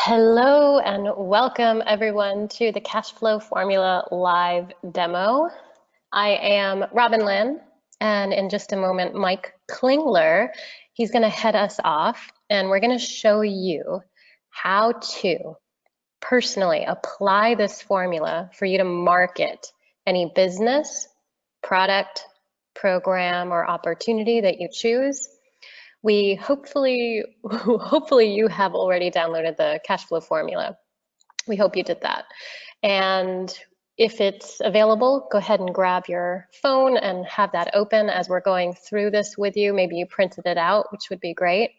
Hello and welcome everyone to the Cash Flow Formula live demo. I am Robin Lynn, and in just a moment, Mike Klingler, he's going to head us off, and we're going to show you how to personally apply this formula for you to market any business, product, program, or opportunity that you choose. We hopefully you have already downloaded the cash flow formula. We hope you did that. And if it's available, go ahead and grab your phone and have that open as we're going through this with you. Maybe you printed it out, which would be great.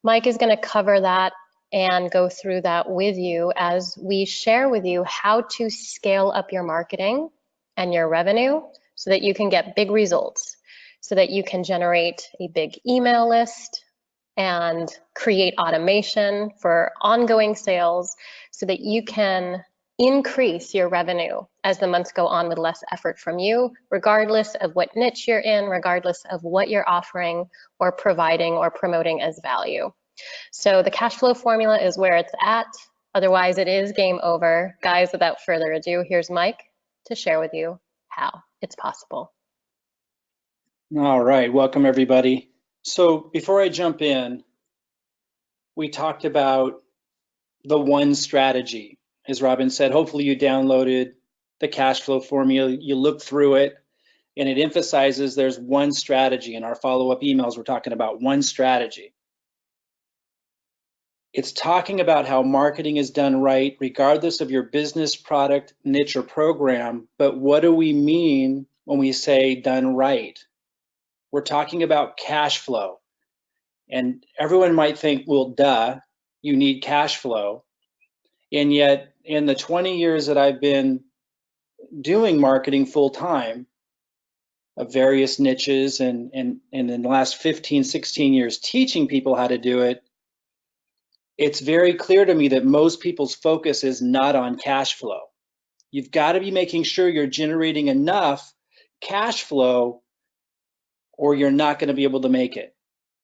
Mike is going to cover that and go through that with you as we share with you how to scale up your marketing and your revenue so that you can get big results, so that you can generate a big email list and create automation for ongoing sales so that you can increase your revenue as the months go on with less effort from you, regardless of what niche you're in, regardless of what you're offering or providing or promoting as value. So the cash flow formula is where it's at. Otherwise, it is game over. Guys, without further ado, here's Mike to share with you how it's possible. All right, welcome everybody. So before I jump in, we talked about the one strategy. As Robin said, hopefully you downloaded the cash flow formula, you looked through it, and it emphasizes there's one strategy. In our follow-up emails, we're talking about one strategy. It's talking about how marketing is done right, regardless of your business, product, niche, or program. But what do we mean when we say done right? We're talking about cash flow. And everyone might think, well, duh, you need cash flow. And yet, in the 20 years that I've been doing marketing full time of various niches and in the last 15, 16 years teaching people how to do it, it's very clear to me that most people's focus is not on cash flow. You've got to be making sure you're generating enough cash flow or you're not going to be able to make it.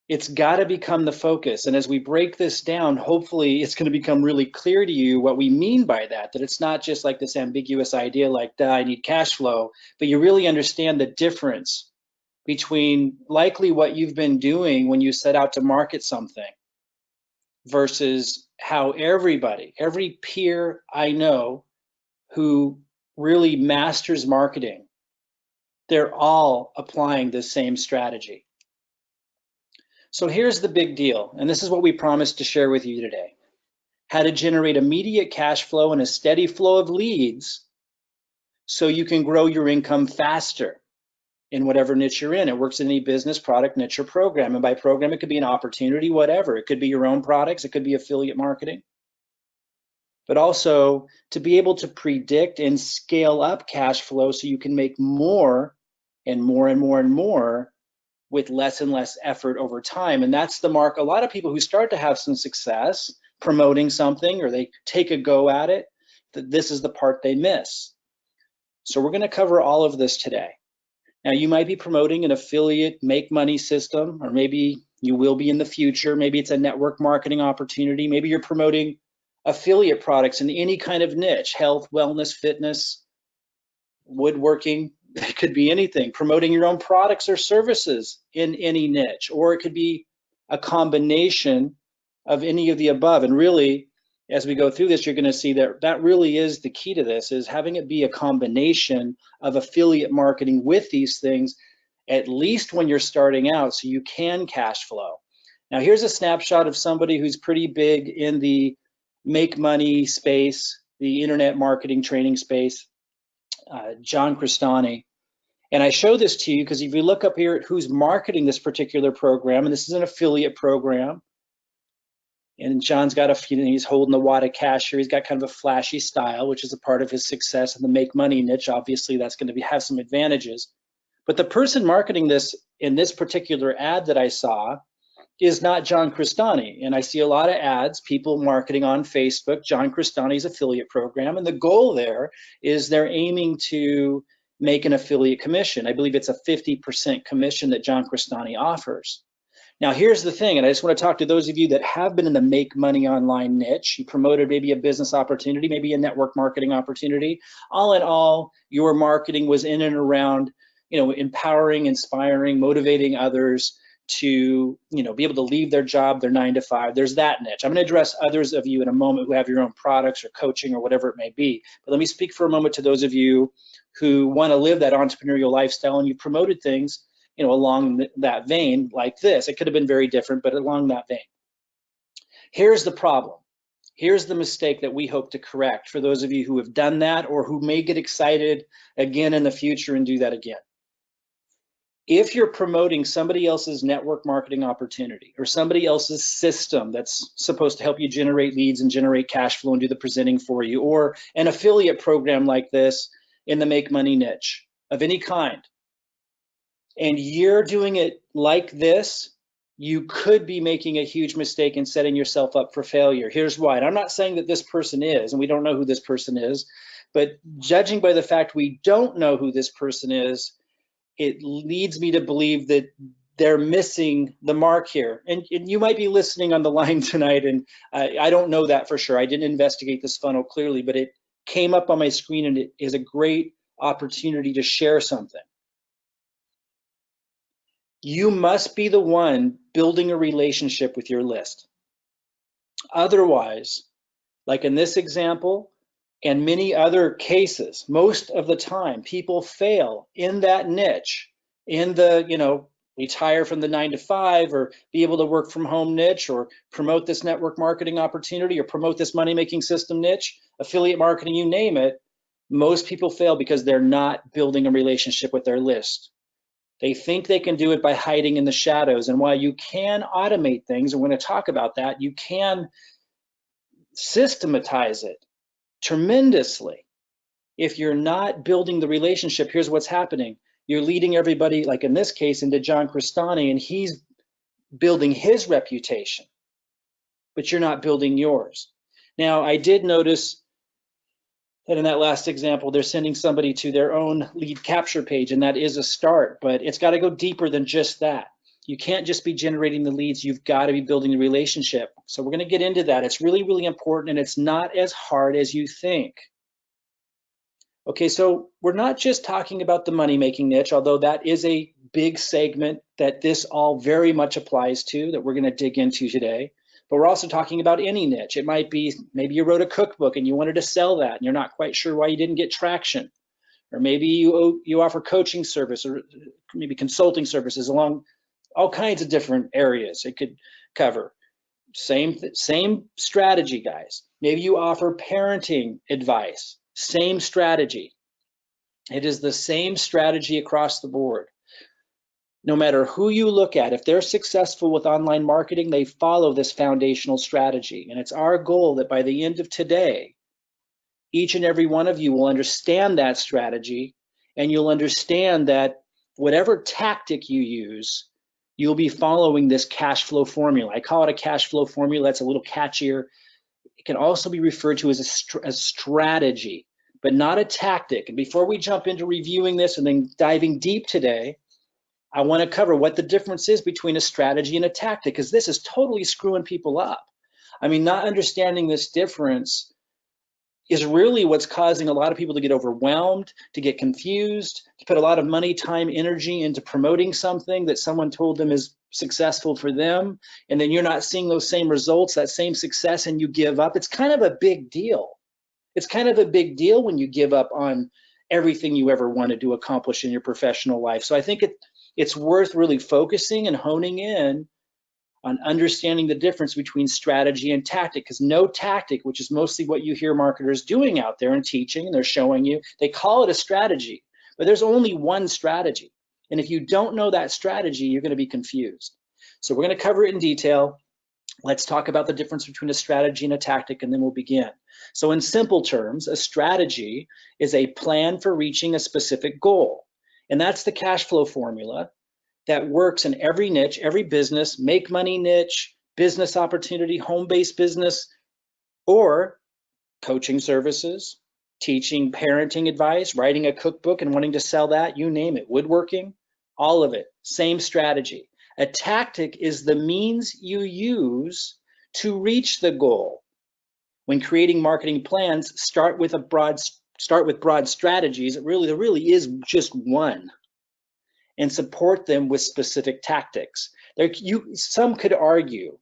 It's got to become the focus. And as we break this down, hopefully it's going to become really clear to you what we mean by that, that it's not just like this ambiguous idea like, duh, I need cash flow, but you really understand the difference between likely what you've been doing when you set out to market something versus how everybody, every peer I know who really masters marketing, they're all applying the same strategy. So here's the big deal, and this is what we promised to share with you today. How to generate immediate cash flow and a steady flow of leads so you can grow your income faster in whatever niche you're in. It works in any business, product, niche, or program. And by program, it could be an opportunity, whatever. It could be your own products, it could be affiliate marketing. But also to be able to predict and scale up cash flow so you can make more and more and more and more with less and less effort over time. And that's the mark. A lot of people who start to have some success promoting something or they take a go at it, that this is the part they miss. So we're going to cover all of this today. Now, you might be promoting an affiliate make money system, or maybe you will be in the future. Maybe it's a network marketing opportunity. Maybe you're promoting affiliate products in any kind of niche, health, wellness, fitness, woodworking. It could be anything, promoting your own products or services in any niche, or it could be a combination of any of the above. And really, as we go through this, you're going to see that that really is the key to this, is having it be a combination of affiliate marketing with these things, at least when you're starting out, so you can cash flow. Now, here's a snapshot of somebody who's pretty big in the make money space, the internet marketing training space, John Crestani. And I show this to you because if you look up here at who's marketing this particular program, and this is an affiliate program, and John's got he's holding a wad of cash here. He's got kind of a flashy style, which is a part of his success in the make money niche. Obviously, that's going to have some advantages. But the person marketing this in this particular ad that I saw is not John Crestani. And I see a lot of ads, people marketing on Facebook, John Crestani's affiliate program. And the goal there is they're aiming to make an affiliate commission. I believe it's a 50% commission that John Crestani offers. Now, here's the thing, and I just want to talk to those of you that have been in the make money online niche. You promoted maybe a business opportunity, maybe a network marketing opportunity. All in all, your marketing was in and around, empowering, inspiring, motivating others to, be able to leave their job, their 9 to 5. There's that niche. I'm going to address others of you in a moment who have your own products or coaching or whatever it may be. But let me speak for a moment to those of you who want to live that entrepreneurial lifestyle, and you promoted things along that vein like this. It could have been very different, but along that vein. Here's the problem. Here's the mistake that we hope to correct for those of you who have done that or who may get excited again in the future and do that again. If you're promoting somebody else's network marketing opportunity or somebody else's system that's supposed to help you generate leads and generate cash flow and do the presenting for you, or an affiliate program like this in the make money niche of any kind, and you're doing it like this, you could be making a huge mistake and setting yourself up for failure. Here's why. And I'm not saying that this person is, and we don't know who this person is, but judging by the fact we don't know who this person is, it leads me to believe that they're missing the mark here. And you might be listening on the line tonight, and I don't know that for sure. I didn't investigate this funnel clearly, but it came up on my screen, and it is a great opportunity to share something. You must be the one building a relationship with your list. Otherwise, like in this example and many other cases, most of the time people fail in that niche, in the, retire from the 9 to 5 or be able to work from home niche, or promote this network marketing opportunity, or promote this money-making system niche, affiliate marketing, you name it. Most people fail because they're not building a relationship with their list. They think they can do it by hiding in the shadows. And while you can automate things, and we're going to talk about that, you can systematize it tremendously. If you're not building the relationship, here's what's happening. You're leading everybody, like in this case, into John Crestani, and he's building his reputation, but you're not building yours. Now, I did notice that in that last example, they're sending somebody to their own lead capture page, and that is a start, but it's got to go deeper than just that. You can't just be generating the leads, you've got to be building the relationship. So we're going to get into that. It's really, really important, and it's not as hard as you think. Okay, so we're not just talking about the money-making niche, although that is a big segment that this all very much applies to, that we're going to dig into today. But we're also talking about any niche. It might be, maybe you wrote a cookbook and you wanted to sell that and you're not quite sure why you didn't get traction. Or maybe you offer coaching service or maybe consulting services along all kinds of different areas it could cover. Same strategy, guys. Maybe you offer parenting advice. Same strategy. It is the same strategy across the board. No matter who you look at, if they're successful with online marketing, they follow this foundational strategy. And it's our goal that by the end of today, each and every one of you will understand that strategy, and you'll understand that whatever tactic you use, you'll be following this cash flow formula. I call it a cash flow formula. That's a little catchier. It can also be referred to as a strategy, but not a tactic. And before we jump into reviewing this and then diving deep today, I want to cover what the difference is between a strategy and a tactic, because this is totally screwing people up. I mean, not understanding this difference is really what's causing a lot of people to get overwhelmed, to get confused, to put a lot of money, time, energy into promoting something that someone told them is successful for them, and then you're not seeing those same results, that same success, and you give up. It's kind of a big deal. It's kind of a big deal when you give up on everything you ever wanted to accomplish in your professional life. So I think it's worth really focusing and honing in on understanding the difference between strategy and tactic, because no tactic, which is mostly what you hear marketers doing out there and teaching, and they're showing you, they call it a strategy, but there's only one strategy. And if you don't know that strategy, you're going to be confused. So we're going to cover it in detail. Let's talk about the difference between a strategy and a tactic, and then we'll begin. So in simple terms, a strategy is a plan for reaching a specific goal. And that's the cash flow formula that works in every niche, every business, make money niche, business opportunity, home-based business, or coaching services, teaching parenting advice, writing a cookbook and wanting to sell that, you name it, woodworking, all of it, same strategy. A tactic is the means you use to reach the goal. When creating marketing plans, start with broad strategies. There really is just one, and support them with specific tactics. Some could argue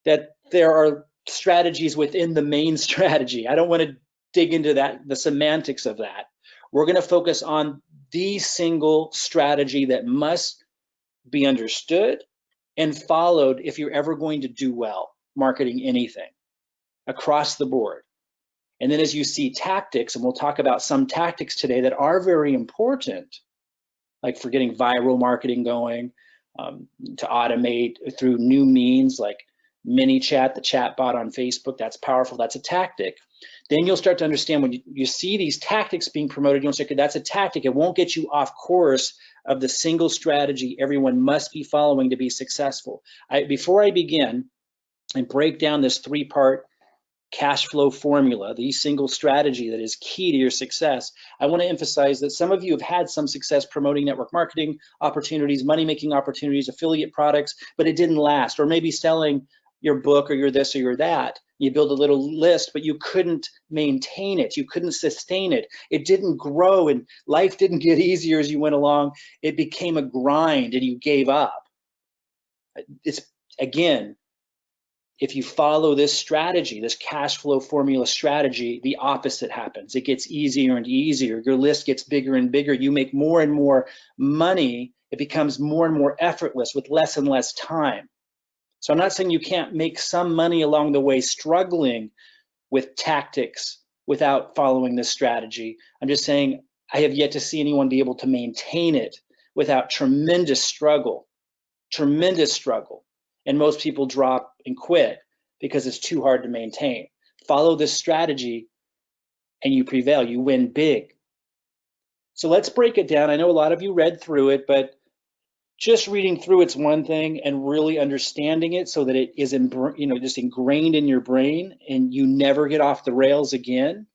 that there are strategies within the main strategy. I don't want to dig into the semantics of that. We're going to focus on the single strategy that must be understood and followed if you're ever going to do well marketing anything across the board. And then as you see tactics, and we'll talk about some tactics today that are very important, like for getting viral marketing going, to automate through new means like ManyChat, the chat bot on Facebook. That's powerful. That's a tactic. Then you'll start to understand when you see these tactics being promoted, you'll say, okay, that's a tactic. It won't get you off course of the single strategy everyone must be following to be successful. Before I begin and break down this three-part cash flow formula, the single strategy that is key to your success, I want to emphasize that some of you have had some success promoting network marketing opportunities, money-making opportunities, affiliate products, but it didn't last. Or maybe selling your book or your this or your that. You build a little list, but you couldn't maintain it. You couldn't sustain it. It didn't grow, and life didn't get easier as you went along. It became a grind and you gave up. It's, again, if you follow this strategy, this cash flow formula strategy, the opposite happens. It gets easier and easier. Your list gets bigger and bigger. You make more and more money. It becomes more and more effortless with less and less time. So I'm not saying you can't make some money along the way struggling with tactics without following this strategy. I'm just saying I have yet to see anyone be able to maintain it without tremendous struggle. And most people drop and quit because it's too hard to maintain. Follow this strategy and you prevail, you win big. So let's break it down. I know a lot of you read through it, but just reading through it's one thing, and really understanding it so that it is just ingrained in your brain and you never get off the rails again,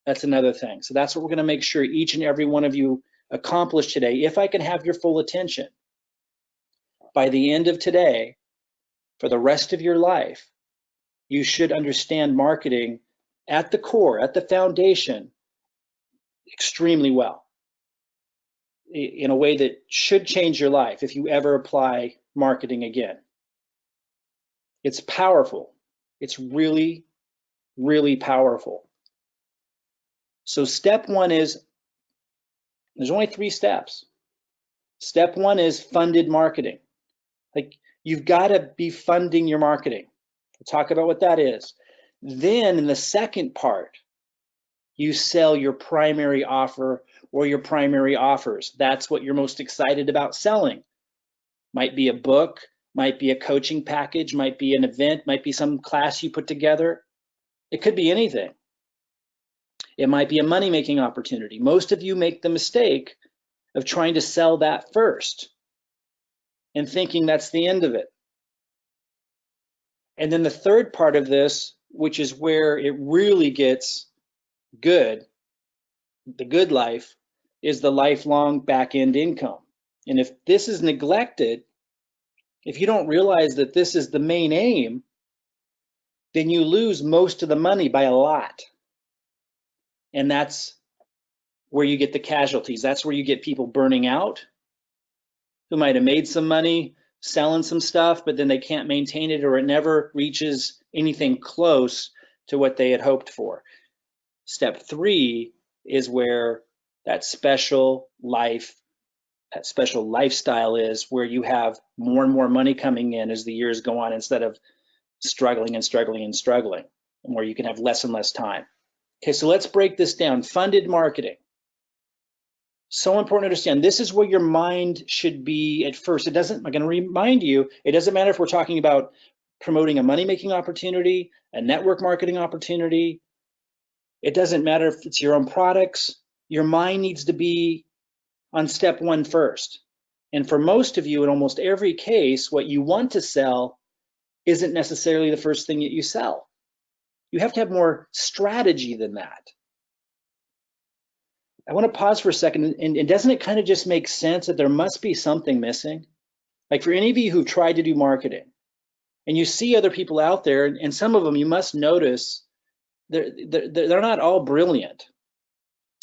that's another thing. So that's what we're going to make sure each and every one of you accomplish today. If I can have your full attention, by the end of today, for the rest of your life, you should understand marketing at the core, at the foundation, extremely well, in a way that should change your life if you ever apply marketing again. It's powerful. It's really, really powerful. So step one is, there's only 3 steps. Step one is funded marketing. Like, you've got to be funding your marketing. We'll talk about what that is. Then in the second part, you sell your primary offer or your primary offers. That's what you're most excited about selling. Might be a book, might be a coaching package, might be an event, might be some class you put together. It could be anything. It might be a money-making opportunity. Most of you make the mistake of trying to sell that first and thinking that's the end of it. And then the third part of this, which is where it really gets good, the good life, is the lifelong back-end income. And if this is neglected, if you don't realize that this is the main aim, then you lose most of the money by a lot. And that's where you get the casualties. That's where you get people burning out, who might have made some money selling some stuff, but then they can't maintain it, or it never reaches anything close to what they had hoped for. Step 3 is where that special lifestyle is, where you have more and more money coming in as the years go on, instead of struggling and struggling and struggling, and where you can have less and less time. Okay, so let's break this down. Funded marketing. So important to understand. This is where your mind should be at first. I'm going to remind you, it doesn't matter if we're talking about promoting a money-making opportunity, a network marketing opportunity. It doesn't matter if it's your own products. Your mind needs to be on step 1 first. And for most of you, in almost every case, what you want to sell isn't necessarily the first thing that you sell. You have to have more strategy than that. I want to pause for a second, and doesn't it kind of just make sense that there must be something missing? Like for any of you who've tried to do marketing and you see other people out there, and some of them you must notice they're not all brilliant.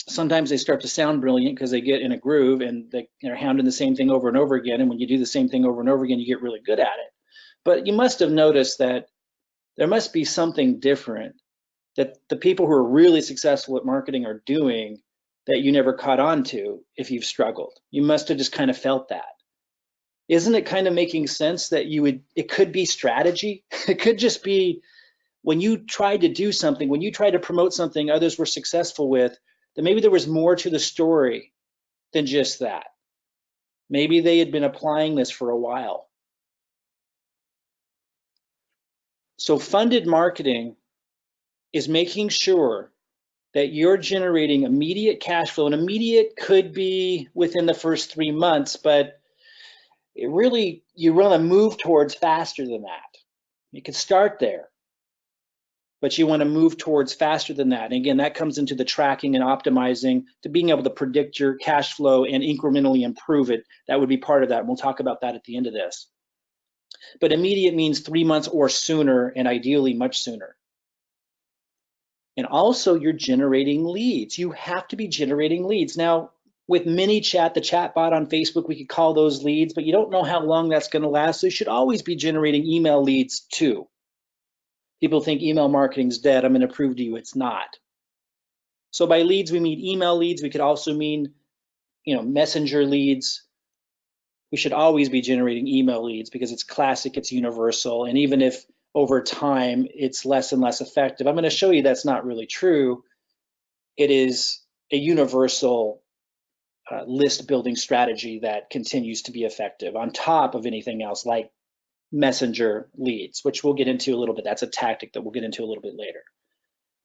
Sometimes they start to sound brilliant because they get in a groove and they're hounding the same thing over and over again. And when you do the same thing over and over again, you get really good at it. But you must have noticed that there must be something different that the people who are really successful at marketing are doing that you never caught on to if you've struggled. You must have just kind of felt that. Isn't it kind of making sense that it could be strategy? It could just be when you tried to do something, when you tried to promote something others were successful with, that maybe there was more to the story than just that. Maybe they had been applying this for a while. So funded marketing is making sure that you're generating immediate cash flow, and immediate could be within the first 3 months, but it really, you want to move towards faster than that. You could start there, but you want to move towards faster than that. And again, that comes into the tracking and optimizing to being able to predict your cash flow and incrementally improve it. That would be part of that. And we'll talk about that at the end of this. But immediate means 3 months or sooner, and ideally much sooner. And also you're generating leads. You have to be generating leads. Now, with ManyChat, the chat bot on Facebook, we could call those leads, but you don't know how long that's going to last. So you should always be generating email leads too. People think email marketing's dead. I'm going to prove to you it's not. So by leads, we mean email leads. We could also mean, messenger leads. We should always be generating email leads because it's classic, it's universal. And even if over time it's less and less effective, I'm going to show you that's not really true. It is a universal list building strategy that continues to be effective on top of anything else like messenger leads, which we'll get into a little bit. That's a tactic that we'll get into a little bit later.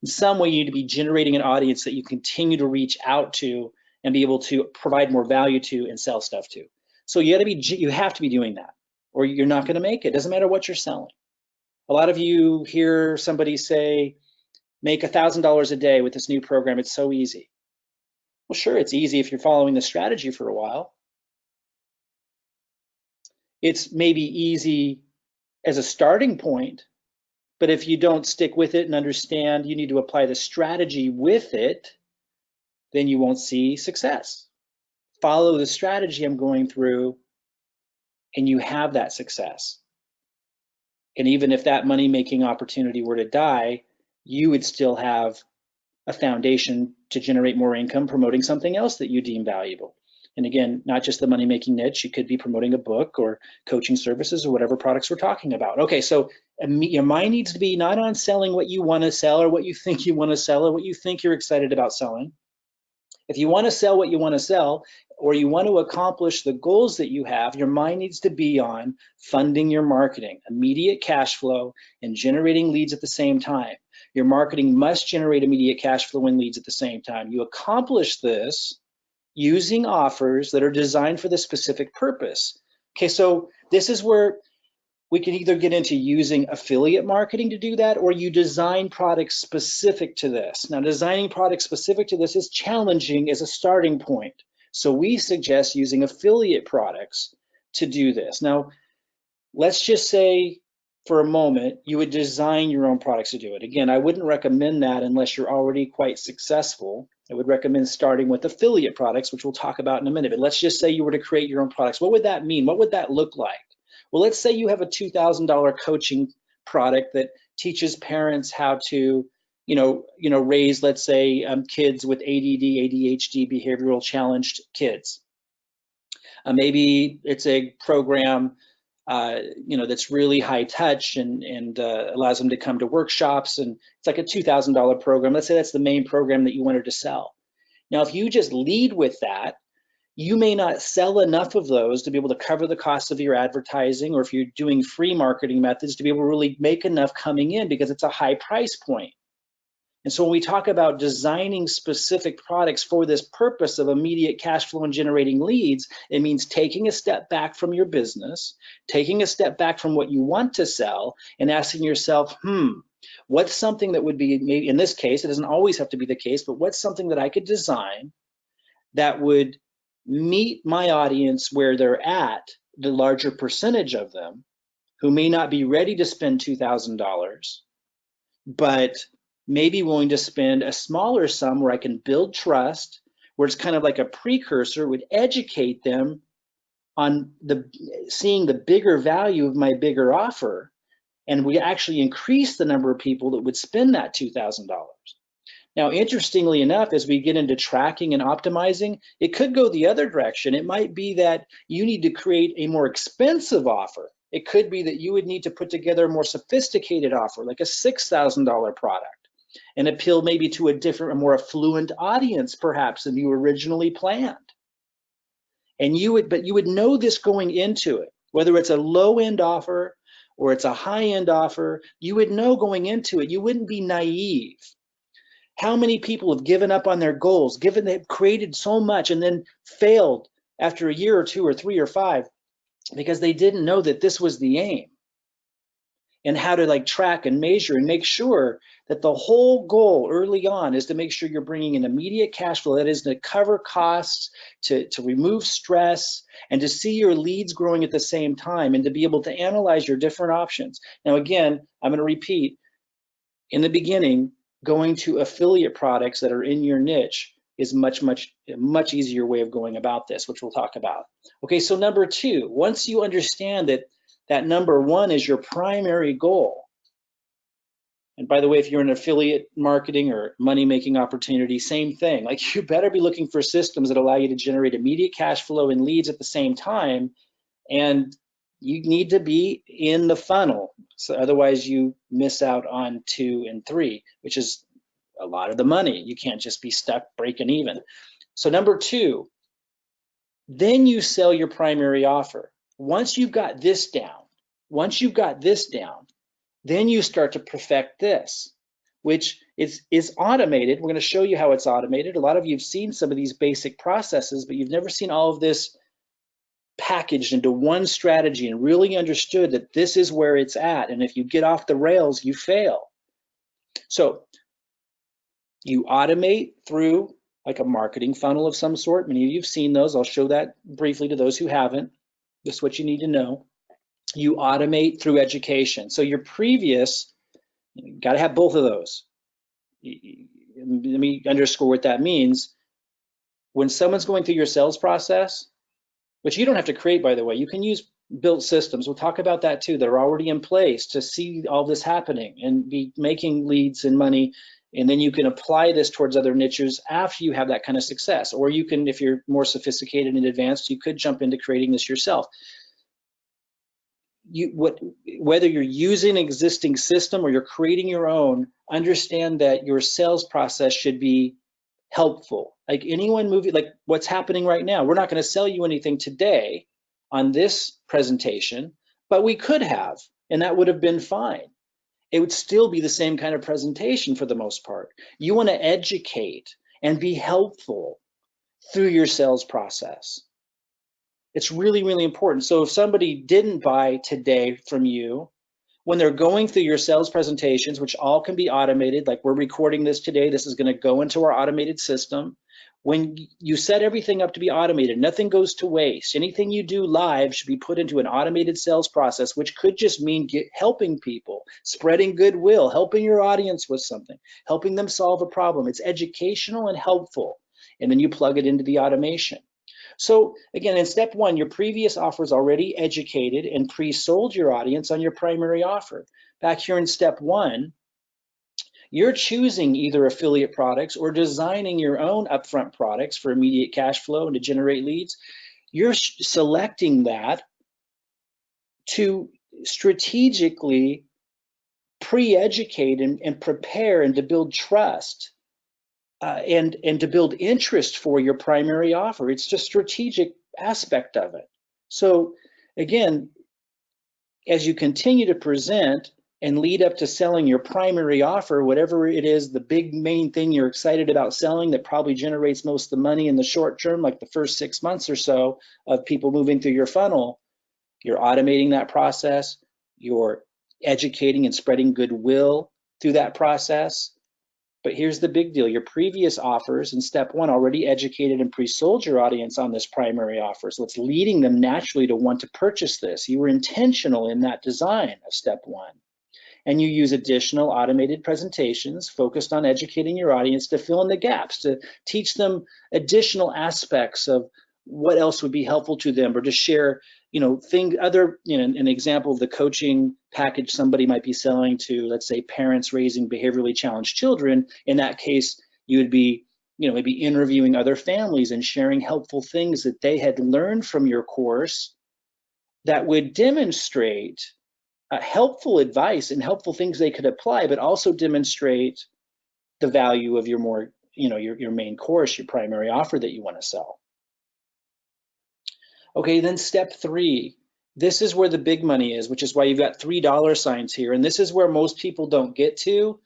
In some way, you need to be generating an audience that you continue to reach out to and be able to provide more value to and sell stuff to. So you have to be doing that, or you're not going to make it. Doesn't matter what you're selling. A lot of you hear somebody say, make $1,000 a day with this new program. It's so easy. Well, sure, it's easy if you're following the strategy for a while. It's maybe easy as a starting point, but if you don't stick with it and understand you need to apply the strategy with it, then you won't see success. Follow the strategy I'm going through, and you have that success. And even if that money-making opportunity were to die, you would still have a foundation to generate more income promoting something else that you deem valuable. And again, not just the money-making niche, you could be promoting a book or coaching services or whatever products we're talking about. Okay, so your mind needs to be not on selling what you want to sell or what you think you want to sell or what you think you're excited about selling. If you want to sell what you want to sell, or you want to accomplish the goals that you have, your mind needs to be on funding your marketing, immediate cash flow, and generating leads at the same time. Your marketing must generate immediate cash flow and leads at the same time. You accomplish this using offers that are designed for the specific purpose. Okay, so this is where we can either get into using affiliate marketing to do that, or you design products specific to this. Now, designing products specific to this is challenging as a starting point. So we suggest using affiliate products to do this. Now, let's just say for a moment, you would design your own products to do it. Again, I wouldn't recommend that unless you're already quite successful. I would recommend starting with affiliate products, which we'll talk about in a minute. But let's just say you were to create your own products. What would that mean? What would that look like? Well, let's say you have a $2,000 coaching product that teaches parents how to, raise, let's say, kids with ADD, ADHD, behavioral challenged kids. Maybe it's a program, that's really high touch and allows them to come to workshops, and it's like a $2,000 program. Let's say that's the main program that you wanted to sell. Now, if you just lead with that, you may not sell enough of those to be able to cover the cost of your advertising, or if you're doing free marketing methods, to be able to really make enough coming in because it's a high price point. And so when we talk about designing specific products for this purpose of immediate cash flow and generating leads, it means taking a step back from your business, taking a step back from what you want to sell, and asking yourself, what's something that would be, maybe in this case, it doesn't always have to be the case, but what's something that I could design that would meet my audience where they're at the larger percentage of them who may not be ready to spend $2,000, but maybe willing to spend a smaller sum where I can build trust, where it's kind of like a precursor, would educate them on seeing the bigger value of my bigger offer, and we actually increase the number of people that would spend that $2,000. Now, interestingly enough, as we get into tracking and optimizing, it could go the other direction. It might be that you need to create a more expensive offer. It could be that you would need to put together a more sophisticated offer, like a $6,000 product, and appeal maybe to a different, a more affluent audience, perhaps, than you originally planned. And but you would know this going into it, whether it's a low-end offer or it's a high-end offer, you would know going into it. You wouldn't be naive. How many people have given up on their goals, they've created so much and then failed after a year or two or three or five because they didn't know that this was the aim, and how to like track and measure and make sure that the whole goal early on is to make sure you're bringing in immediate cash flow, that is to cover costs, to remove stress, and to see your leads growing at the same time, and to be able to analyze your different options. Now, again, I'm going to repeat, in the beginning, going to affiliate products that are in your niche is a much easier way of going about this, which we'll talk about. Okay, so number two, once you understand that number one is your primary goal, and by the way, if you're in affiliate marketing or money-making opportunity, same thing. Like, you better be looking for systems that allow you to generate immediate cash flow and leads at the same time, and you need to be in the funnel. So otherwise you miss out on 2 and 3, which is a lot of the money. You can't just be stuck breaking even. So number two, then you sell your primary offer. Once you've got this down, then you start to perfect this, which is automated. We're going to show you how it's automated. A lot of you have seen some of these basic processes, but you've never seen all of this packaged into one strategy and really understood that this is where it's at. And if you get off the rails, you fail. So you automate through like a marketing funnel of some sort. Many of you have seen those. I'll show that briefly to those who haven't. This is what you need to know. You automate through education. So your previous, you got to have both of those. Let me underscore what that means. When someone's going through your sales process, which you don't have to create, by the way, you can use built systems. We'll talk about that too. They're already in place to see all this happening and be making leads and money. And then you can apply this towards other niches after you have that kind of success. Or you can, if you're more sophisticated and advanced, you could jump into creating this yourself. Whether you're using an existing system or you're creating your own, understand that your sales process should be helpful. Like anyone moving, like what's happening right now, we're not going to sell you anything today on this presentation, but we could have, and that would have been fine. It would still be the same kind of presentation for the most part. You want to educate and be helpful through your sales process. It's really, really important. So if somebody didn't buy today from you, when they're going through your sales presentations, which all can be automated, like we're recording this today, this is going to go into our automated system. When you set everything up to be automated, nothing goes to waste. Anything you do live should be put into an automated sales process, which could just mean helping people, spreading goodwill, helping your audience with something, helping them solve a problem. It's educational and helpful. And then you plug it into the automation. So again, in step one, your previous offer is already educated and pre-sold your audience on your primary offer. Back here in step one, you're choosing either affiliate products or designing your own upfront products for immediate cash flow and to generate leads. You're selecting that to strategically pre-educate and prepare and to build trust. And to build interest for your primary offer. It's just strategic aspect of it. So again, as you continue to present and lead up to selling your primary offer, whatever it is, the big main thing you're excited about selling that probably generates most of the money in the short term, like the first 6 months or so of people moving through your funnel, you're automating that process, you're educating and spreading goodwill through that process. But here's the big deal. Your previous offers in step one already educated and pre-sold your audience on this primary offer. So it's leading them naturally to want to purchase this. You were intentional in that design of step one. And you use additional automated presentations focused on educating your audience to fill in the gaps, to teach them additional aspects of what else would be helpful to them, or to share, an example of the coaching package somebody might be selling to, let's say, parents raising behaviorally challenged children. In that case, you would be, maybe interviewing other families and sharing helpful things that they had learned from your course that would demonstrate helpful advice and helpful things they could apply, but also demonstrate the value of your main course, your primary offer that you want to sell. Okay, then step three. This is where the big money is, which is why you've got $3 here. And this is where most people don't get to.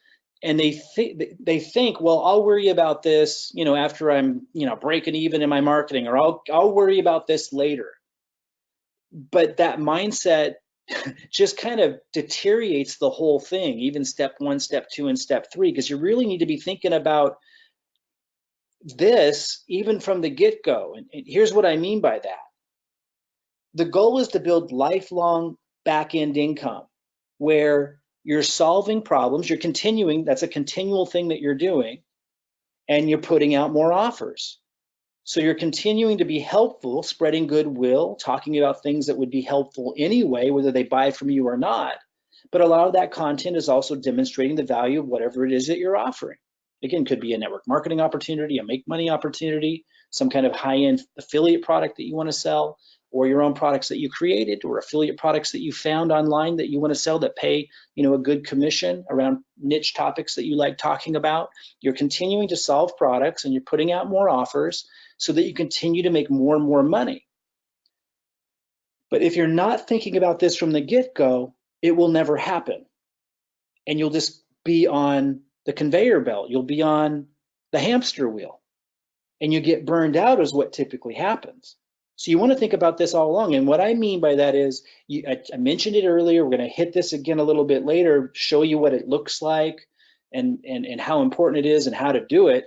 And they think, well, I'll worry about this, after I'm, breaking even in my marketing, or I'll worry about this later. But that mindset just kind of deteriorates the whole thing, even step one, step two, and step three, because you really need to be thinking about this even from the get-go. And here's what I mean by that. The goal is to build lifelong back-end income where you're solving problems, you're continuing, that's a continual thing that you're doing, and you're putting out more offers. So you're continuing to be helpful, spreading goodwill, talking about things that would be helpful anyway, whether they buy from you or not. But a lot of that content is also demonstrating the value of whatever it is that you're offering. Again, could be a network marketing opportunity, a make money opportunity, some kind of high-end affiliate product that you want to sell, or your own products that you created, or affiliate products that you found online that you want to sell that pay, a good commission around niche topics that you like talking about. You're continuing to solve products and you're putting out more offers so that you continue to make more and more money. But if you're not thinking about this from the get-go, it will never happen. And you'll just be on the conveyor belt. You'll be on the hamster wheel. And you get burned out is what typically happens. So you want to think about this all along. And what I mean by that is, I mentioned it earlier, we're going to hit this again a little bit later, show you what it looks like and how important it is and how to do it.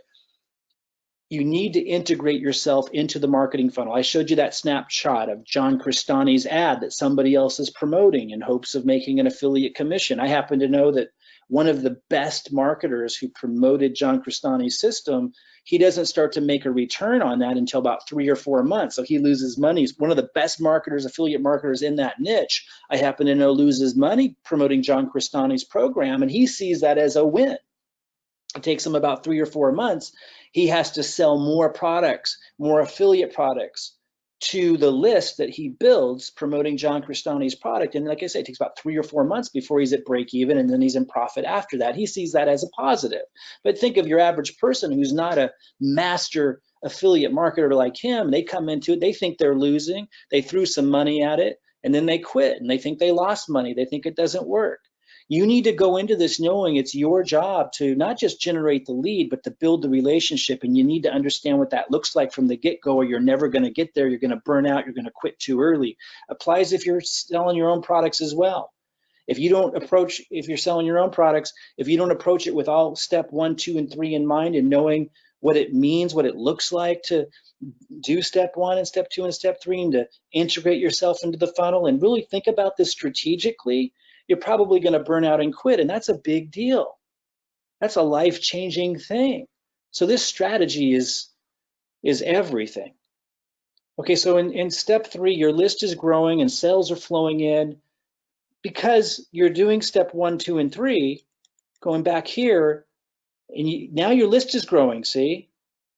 You need to integrate yourself into the marketing funnel. I showed you that snapshot of John Crestani's ad that somebody else is promoting in hopes of making an affiliate commission. I happen to know that one of the best marketers who promoted John Crestani's system, he doesn't start to make a return on that until about 3 or 4 months. So he loses money. He's one of the best marketers, affiliate marketers in that niche. I happen to know loses money promoting John Crestani's program, and he sees that as a win. It takes him about 3 or 4 months. He has to sell more products, more affiliate products to the list that he builds promoting John Crestani's product. And like I said, it takes about 3 or 4 months before he's at break even, and then he's in profit after that. He sees that as a positive. But think of your average person who's not a master affiliate marketer like him. They come into it, they think they're losing, they threw some money at it, and then they quit and they think they lost money. They think it doesn't work. You need to go into this knowing it's your job to not just generate the lead, but to build the relationship. And you need to understand what that looks like from the get-go, or you're never going to get there. You're going to burn out. You're going to quit too early. Applies if you're selling your own products as well. If you're selling your own products, if you don't approach it with all step 1, 2, and 3 in mind, and knowing what it means, what it looks like to do step 1 and step 2 and step 3, and to integrate yourself into the funnel and really think about this strategically, you're probably going to burn out and quit. And that's a big deal. That's a life-changing thing. So this strategy is everything. Okay, so in step 3, your list is growing and sales are flowing in because you're doing step 1, 2, and 3, going back here, and now your list is growing, see?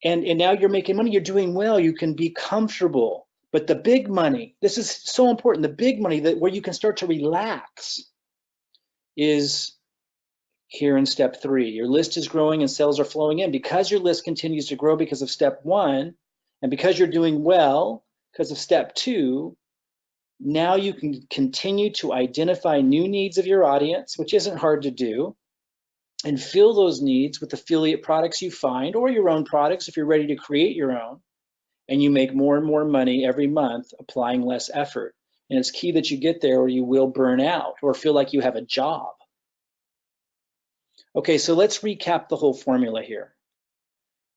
And now you're making money, you're doing well, you can be comfortable. But the big money, this is so important, the big money where you can start to relax is here in step 3. Your list is growing and sales are flowing in. Because your list continues to grow because of step 1, and because you're doing well because of step 2, now you can continue to identify new needs of your audience, which isn't hard to do, and fill those needs with affiliate products you find, or your own products if you're ready to create your own, and you make more and more money every month applying less effort. And it's key that you get there or you will burn out or feel like you have a job. Okay, so let's recap the whole formula here.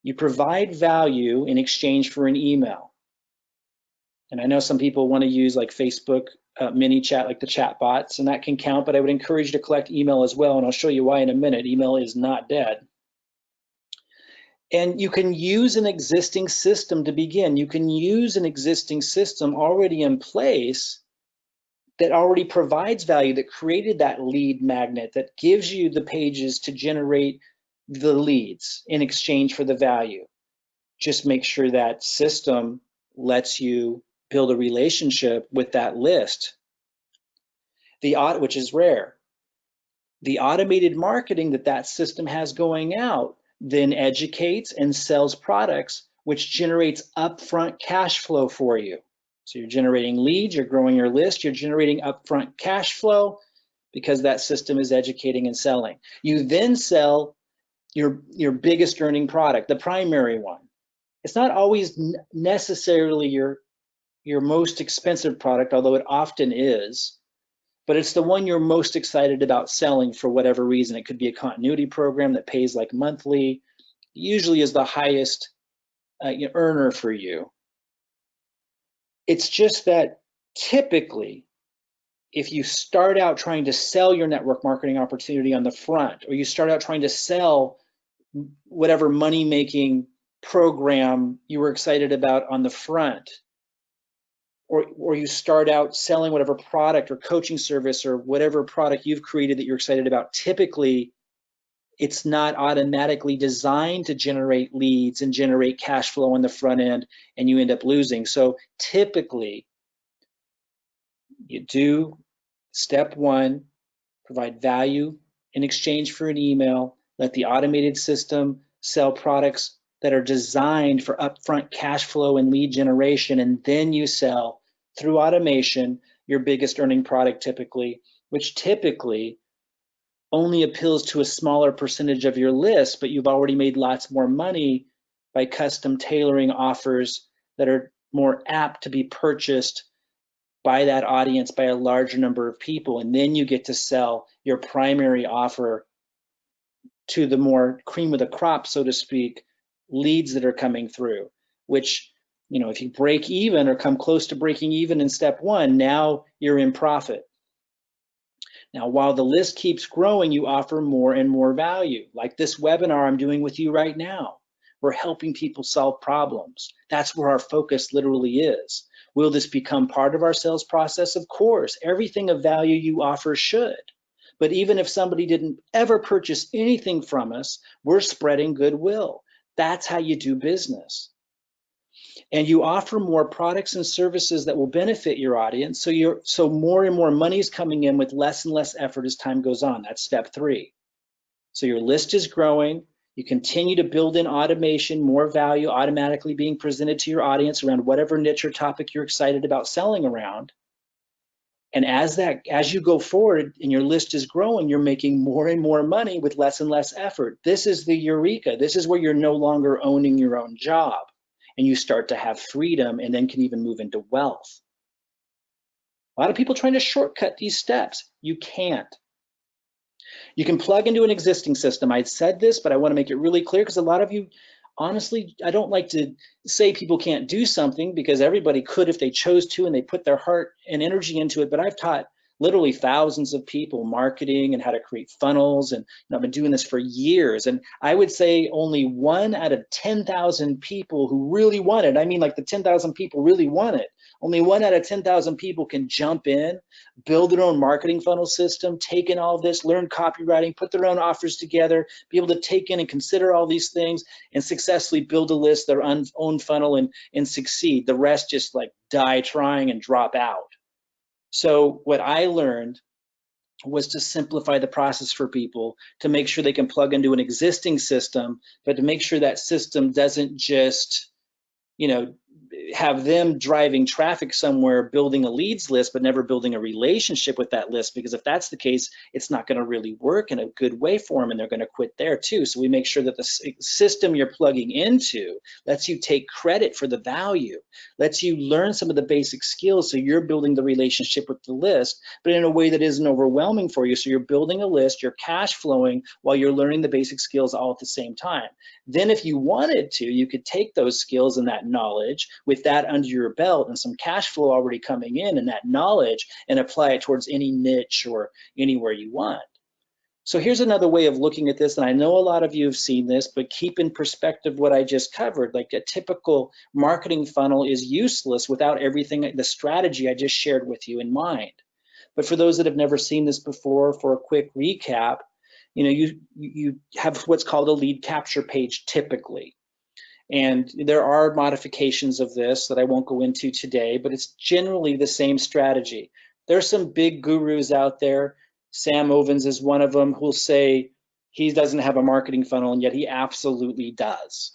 You provide value in exchange for an email. And I know some people want to use like Facebook mini chat, like the chat bots, and that can count, but I would encourage you to collect email as well. And I'll show you why in a minute. Email is not dead. And you can use an existing system to begin. You can use an existing system already in place that already provides value, that created that lead magnet, that gives you the pages to generate the leads in exchange for the value. Just make sure that system lets you build a relationship with that list, which is rare. The automated marketing that system has going out then educates and sells products, which generates upfront cash flow for you. So you're generating leads, you're growing your list, you're generating upfront cash flow because that system is educating and selling. You then sell your biggest earning product, the primary one. It's not always necessarily your most expensive product, although it often is, but it's the one you're most excited about selling for whatever reason. It could be a continuity program that pays like monthly, usually is the highest earner for you. It's just that typically, if you start out trying to sell your network marketing opportunity on the front, or you start out trying to sell whatever money-making program you were excited about on the front, or you start out selling whatever product or coaching service or whatever product you've created that you're excited about, typically it's not automatically designed to generate leads and generate cash flow on the front end, and you end up losing. So typically you do step one, provide value in exchange for an email, let the automated system sell products that are designed for upfront cash flow and lead generation, and then you sell through automation your biggest earning product typically, which typically only appeals to a smaller percentage of your list, but you've already made lots more money by custom tailoring offers that are more apt to be purchased by that audience by a larger number of people. And then you get to sell your primary offer to the more cream of the crop, so to speak, leads that are coming through, which, if you break even or come close to breaking even in step one, now you're in profit. Now, while the list keeps growing, you offer more and more value. Like this webinar I'm doing with you right now. We're helping people solve problems. That's where our focus literally is. Will this become part of our sales process? Of course, everything of value you offer should. But even if somebody didn't ever purchase anything from us, we're spreading goodwill. That's how you do business. And you offer more products and services that will benefit your audience. So more and more money is coming in with less and less effort as time goes on. That's step three. So your list is growing. You continue to build in automation, more value automatically being presented to your audience around whatever niche or topic you're excited about selling around. And as you go forward and your list is growing, you're making more and more money with less and less effort. This is the eureka. This is where you're no longer owning your own job, and you start to have freedom and then can even move into wealth. A lot of people trying to shortcut these steps. You can't. You can plug into an existing system. I said this, but I want to make it really clear because a lot of you, honestly, I don't like to say people can't do something because everybody could if they chose to and they put their heart and energy into it. But I've taught literally thousands of people marketing and how to create funnels, and I've been doing this for years. And I would say only 1 out of 10,000 people who really want it, I mean like the 10,000 people really want it, only 1 out of 10,000 people can jump in, build their own marketing funnel system, take in all this, learn copywriting, put their own offers together, be able to take in and consider all these things and successfully build a list, their own funnel, and succeed. The rest just like die trying and drop out. So what I learned was to simplify the process for people, to make sure they can plug into an existing system, but to make sure that system doesn't just, have them driving traffic somewhere, building a leads list, but never building a relationship with that list, because if that's the case, it's not going to really work in a good way for them, and they're going to quit there too. So we make sure that the system you're plugging into lets you take credit for the value, lets you learn some of the basic skills, so you're building the relationship with the list, but in a way that isn't overwhelming for you. So you're building a list, you're cash flowing while you're learning the basic skills all at the same time. Then if you wanted to, you could take those skills and that knowledge with that under your belt and some cash flow already coming in and that knowledge, and apply it towards any niche or anywhere you want. So here's another way of looking at this, and I know a lot of you have seen this, but keep in perspective what I just covered. Like, a typical marketing funnel is useless without everything, the strategy I just shared with you in mind. But for those that have never seen this before, for a quick recap, you have what's called a lead capture page typically. And there are modifications of this that I won't go into today, but it's generally the same strategy. There's some big gurus out there. Sam Ovens is one of them, who'll say he doesn't have a marketing funnel, and yet he absolutely does.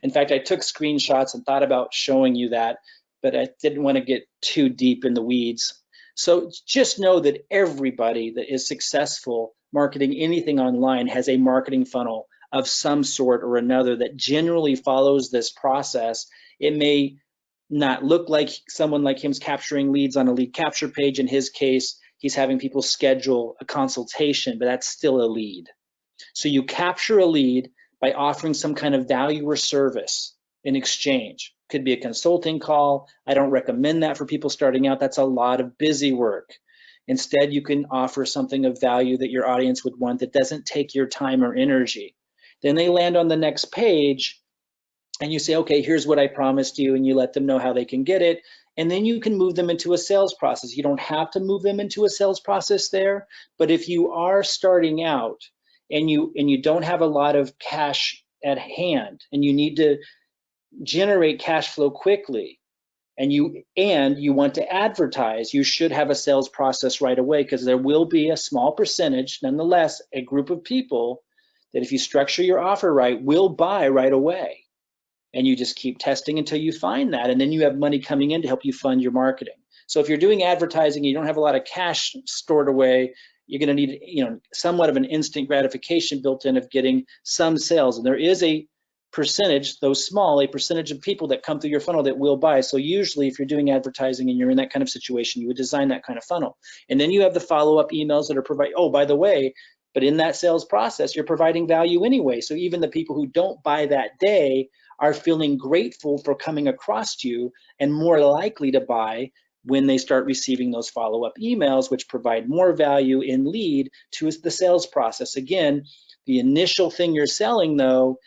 In fact, I took screenshots and thought about showing you that, but I didn't want to get too deep in the weeds. So just know that everybody that is successful marketing anything online has a marketing funnel of some sort or another that generally follows this process. It may not look like someone like him's capturing leads on a lead capture page. In his case, he's having people schedule a consultation, but that's still a lead. So you capture a lead by offering some kind of value or service in exchange. Could be a consulting call. I don't recommend that for people starting out. That's a lot of busy work. Instead, you can offer something of value that your audience would want that doesn't take your time or energy. Then they land on the next page and you say, okay, here's what I promised you, and you let them know how they can get it. And then you can move them into a sales process. You don't have to move them into a sales process there, but if you are starting out and you don't have a lot of cash at hand and you need to generate cash flow quickly, and you want to advertise, you should have a sales process right away, because there will be a small percentage, nonetheless, a group of people that, if you structure your offer right, will buy right away. And you just keep testing until you find that, and then you have money coming in to help you fund your marketing. So if you're doing advertising and you don't have a lot of cash stored away, you're going to need somewhat of an instant gratification built in of getting some sales. And there is a percentage, though small, a percentage of people that come through your funnel that will buy. So usually if you're doing advertising and you're in that kind of situation, you would design that kind of funnel. And then you have the follow-up emails that are provided. Oh, by the way, but in that sales process, you're providing value anyway. So even the people who don't buy that day are feeling grateful for coming across you, and more likely to buy when they start receiving those follow-up emails, which provide more value in lead to the sales process. Again, the initial thing you're selling, though,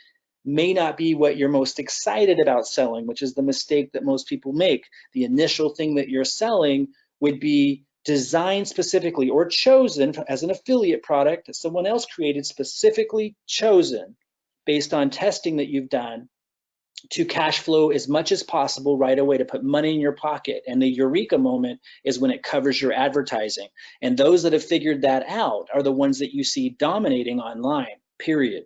may not be what you're most excited about selling, which is the mistake that most people make. The initial thing that you're selling would be designed specifically or chosen as an affiliate product that someone else created, specifically chosen based on testing that you've done to cash flow as much as possible right away, to put money in your pocket. And the eureka moment is when it covers your advertising. And those that have figured that out are the ones that you see dominating online, period.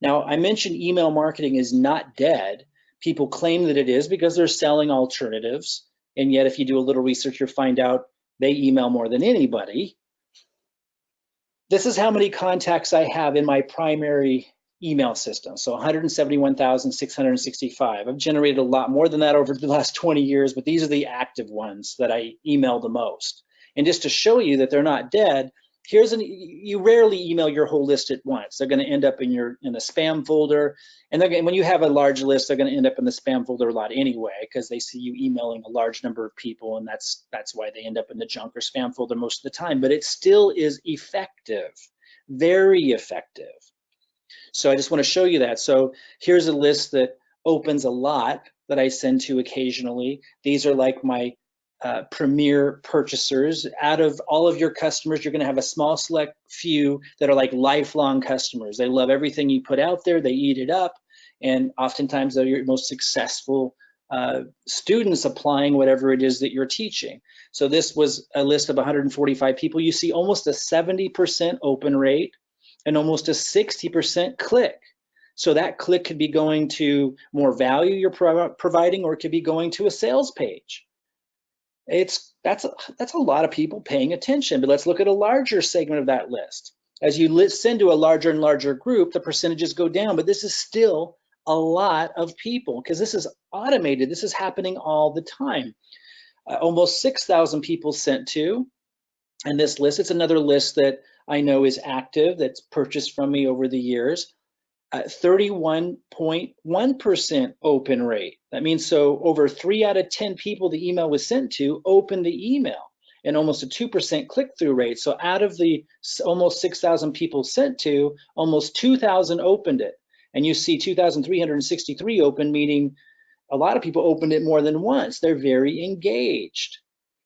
Now, I mentioned email marketing is not dead. People claim that it is because they're selling alternatives. And yet, if you do a little research, you'll find out they email more than anybody. This is how many contacts I have in my primary email system. So 171,665. I've generated a lot more than that over the last 20 years, but these are the active ones that I email the most. And just to show you that they're not dead, you rarely email your whole list at once. They're going to end up in a spam folder, and when you have a large list, they're going to end up in the spam folder a lot anyway, because they see you emailing a large number of people, and that's why they end up in the junk or spam folder most of the time. But it still is effective, very effective. So I just want to show you that. So here's a list that opens a lot that I send to occasionally. These are like my premier purchasers. Out of all of your customers, you're going to have a small select few that are like lifelong customers. They love everything you put out there, they eat it up, and oftentimes they're your most successful students applying whatever it is that you're teaching. So this was a list of 145 people. You see almost a 70% open rate and almost a 60% click. So that click could be going to more value you're providing, or it could be going to a sales page. That's a lot of people paying attention, but let's look at a larger segment of that list. As you send to a larger and larger group, the percentages go down, but this is still a lot of people because this is automated. This is happening all the time. Almost 6,000 people sent to, and this list, it's another list that I know is active, that's purchased from me over the years. 31.1% open rate. That means so over 3 out of 10 people the email was sent to opened the email, and almost a 2% click-through rate. So out of the almost 6,000 people sent to, almost 2,000 opened it. And you see 2,363 open, meaning a lot of people opened it more than once. They're very engaged.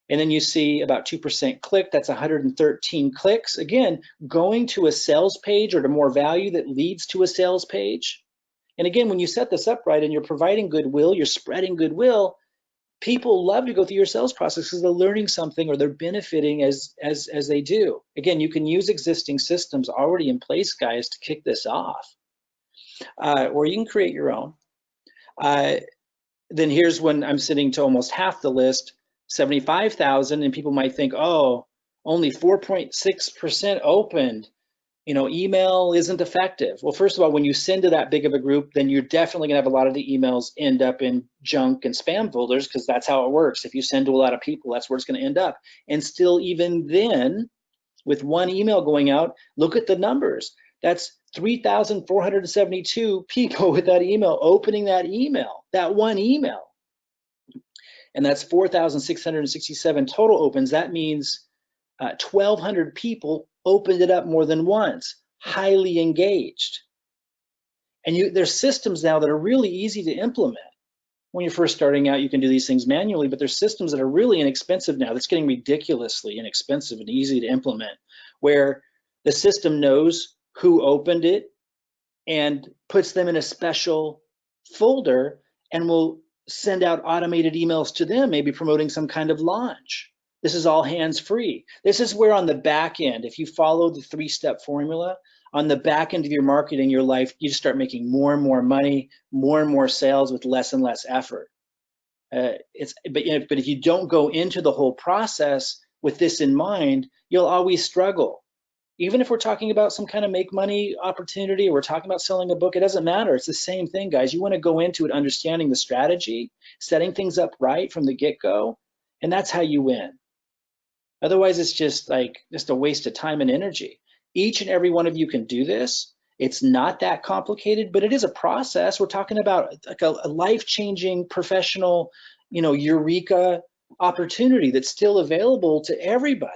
And then you see about 2% click, that's 113 clicks. Again, going to a sales page or to more value that leads to a sales page. And again, when you set this up right and you're providing goodwill, you're spreading goodwill, people love to go through your sales process because they're learning something or they're benefiting as they do. Again, you can use existing systems already in place, guys, to kick this off. Or you can create your own. Then here's when I'm sitting to almost half the list, 75,000, and people might think, oh, only 4.6% opened. You know, email isn't effective. Well, first of all, when you send to that big of a group, then you're definitely gonna have a lot of the emails end up in junk and spam folders because that's how it works. If you send to a lot of people, that's where it's gonna end up. And still, even then, with one email going out, look at the numbers. That's 3,472 people with that email opening that email, that one email. And that's 4,667 total opens. That means 1,200 people opened it up more than once, highly engaged. And there's systems now that are really easy to implement. When you're first starting out, you can do these things manually, but there's systems that are really inexpensive now. That's getting ridiculously inexpensive and easy to implement, where the system knows who opened it and puts them in a special folder and will send out automated emails to them, maybe promoting some kind of launch. This is all hands-free. This is where on the back end, if you follow the 3-step formula, on the back end of your marketing, your life, you just start making more and more money, more and more sales with less and less effort. But if you don't go into the whole process with this in mind, you'll always struggle. Even if we're talking about some kind of make money opportunity, or we're talking about selling a book, it doesn't matter. It's the same thing, guys. You want to go into it understanding the strategy, setting things up right from the get-go, and that's how you win. Otherwise, it's just a waste of time and energy. Each and every one of you can do this. It's not that complicated, but it is a process. We're talking about like a life-changing professional, eureka opportunity that's still available to everybody,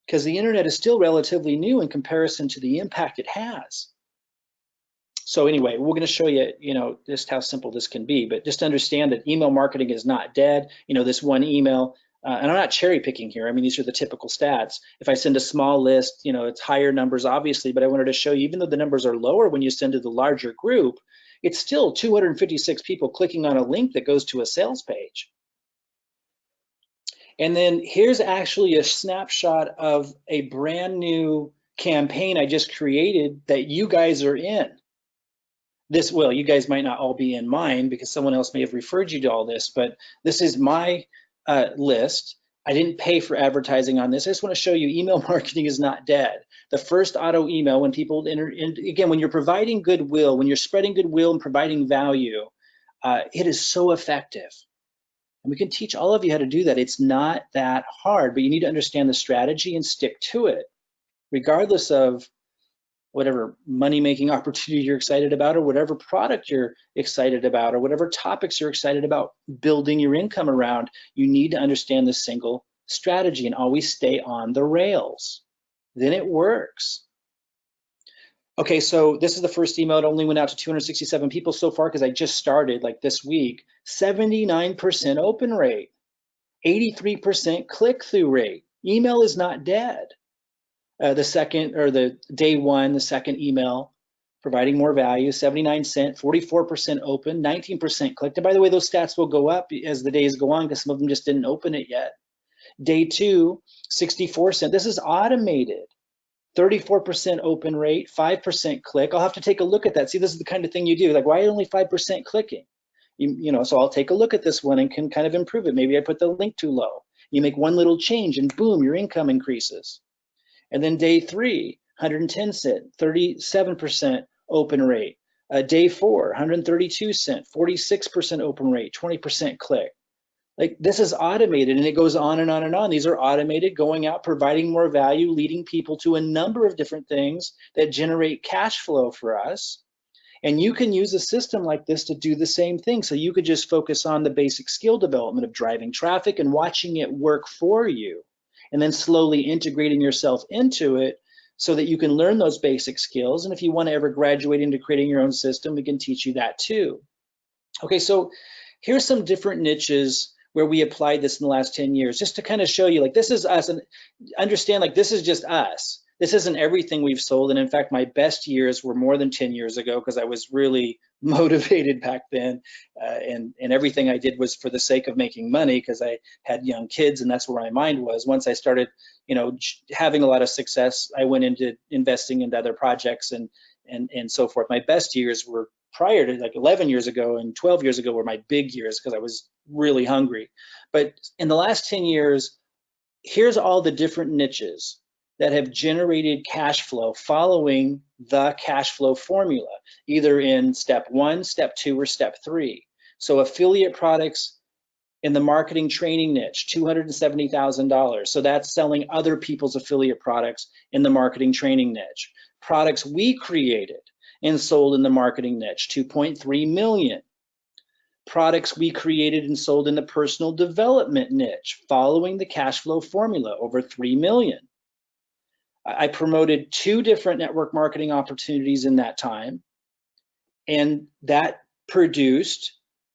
because the internet is still relatively new in comparison to the impact it has. So anyway, we're going to show you, just how simple this can be, but just understand that email marketing is not dead. This one email, and I'm not cherry picking here. I mean, these are the typical stats. If I send a small list, it's higher numbers, obviously, but I wanted to show you, even though the numbers are lower when you send to the larger group, it's still 256 people clicking on a link that goes to a sales page. And then here's actually a snapshot of a brand new campaign I just created that you guys are in. You guys might not all be in mine because someone else may have referred you to all this, but this is my list. I didn't pay for advertising on this. I just want to show you email marketing is not dead. The first auto email, when people enter in, again, when you're providing goodwill, when you're spreading goodwill and providing value, it is so effective. And we can teach all of you how to do that. It's not that hard, but you need to understand the strategy and stick to it, regardless of whatever money-making opportunity you're excited about, or whatever product you're excited about, or whatever topics you're excited about building your income around. You need to understand the single strategy and always stay on the rails. Then it works. Okay, so this is the first email. It only went out to 267 people so far because I just started this week. 79% open rate, 83% click-through rate. Email is not dead. The day one, the second email, providing more value, 79 cents, 44% open, 19% clicked. And by the way, those stats will go up as the days go on because some of them just didn't open it yet. Day two, 64 cents. This is automated. 34% open rate, 5% click. I'll have to take a look at that. See, this is the kind of thing you do. Like, why only 5% clicking? So I'll take a look at this one and can kind of improve it. Maybe I put the link too low. You make one little change and boom, your income increases. And then day 3, 110 cent, 37% open rate. Day 4, 132 cent, 46% open rate, 20% click. Like, this is automated, and it goes on and on and on. These are automated, going out, providing more value, leading people to a number of different things that generate cash flow for us. And you can use a system like this to do the same thing. So you could just focus on the basic skill development of driving traffic and watching it work for you, and then slowly integrating yourself into it so that you can learn those basic skills. And if you want to ever graduate into creating your own system, we can teach you that too. Okay, so here's some different niches where we applied this in the last 10 years, just to kind of show you, like, this is us, and understand, like, this is just us. This isn't everything we've sold. And in fact, my best years were more than 10 years ago, because I was really motivated back then. And everything I did was for the sake of making money, because I had young kids and that's where my mind was. Once I started, having a lot of success, I went into investing into other projects and so forth. My best years were prior to, like, 11 years ago and 12 years ago were my big years, because I was really hungry. But in the last 10 years, here's all the different niches that have generated cash flow following the cash flow formula, either in step 1, step 2, or step 3. So affiliate products in the marketing training niche, $270,000. So that's selling other people's affiliate products in the marketing training niche. Products we created and sold in the marketing niche, 2.3 million. Products we created and sold in the personal development niche, following the cash flow formula, over 3 million. I promoted 2 different network marketing opportunities in that time, and that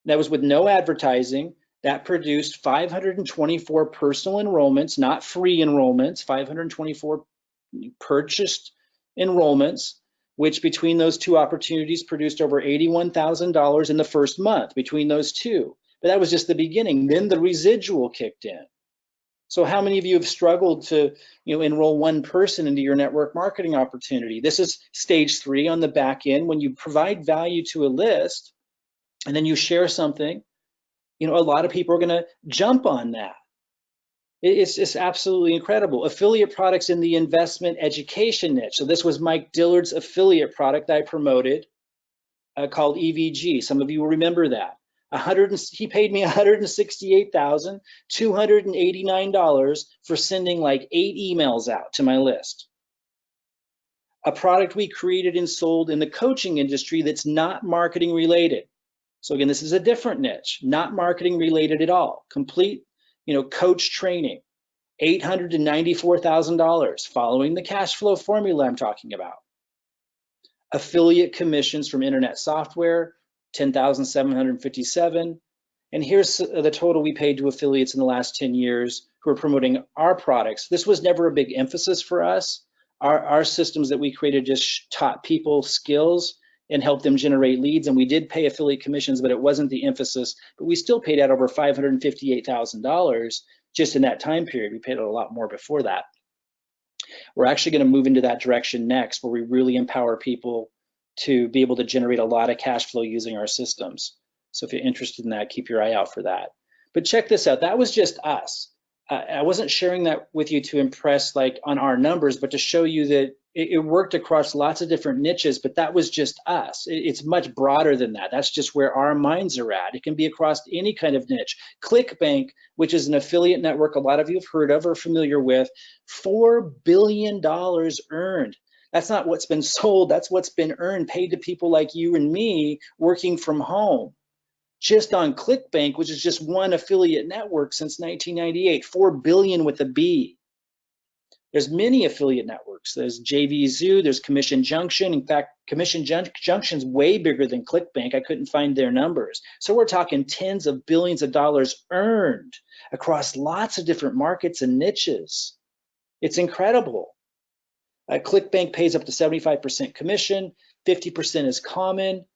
was with no advertising, that produced 524 personal enrollments, not free enrollments, 524 purchased enrollments, which between those 2 opportunities produced over $81,000 in the first month between those 2. But that was just the beginning. Then the residual kicked in. So how many of you have struggled to enroll one person into your network marketing opportunity? This is stage 3 on the back end. When you provide value to a list and then you share something, a lot of people are going to jump on that. It's absolutely incredible. Affiliate products in the investment education niche. So this was Mike Dillard's affiliate product I promoted called EVG. Some of you will remember that. He paid me $168,289 for sending like 8 emails out to my list. A product we created and sold in the coaching industry that's not marketing related. So again, this is a different niche, not marketing related at all. Complete, coach training, $894,000, following the cash flow formula I'm talking about. Affiliate commissions from internet software, 10,757. And here's the total we paid to affiliates in the last 10 years who are promoting our products. This was never a big emphasis for us. Our systems that we created just taught people skills and helped them generate leads. And we did pay affiliate commissions, but it wasn't the emphasis. But we still paid out over $558,000 just in that time period. We paid out a lot more before that. We're actually going to move into that direction next, where we really empower people to be able to generate a lot of cash flow using our systems. So if you're interested in that, keep your eye out for that. But check this out. That was just us. I wasn't sharing that with you to impress like on our numbers, but to show you that it worked across lots of different niches, but that was just us. It's much broader than that. That's just where our minds are at. It can be across any kind of niche. ClickBank, which is an affiliate network a lot of you have heard of or familiar with, $4 billion earned. That's not what's been sold, that's what's been earned, paid to people like you and me working from home. Just on ClickBank, which is just one affiliate network since 1998, 4 billion with a B. There's many affiliate networks. There's JVZoo, there's Commission Junction. In fact, Commission Junction's way bigger than ClickBank. I couldn't find their numbers. So we're talking tens of billions of dollars earned across lots of different markets and niches. It's incredible. ClickBank pays up to 75% commission, 50% is common.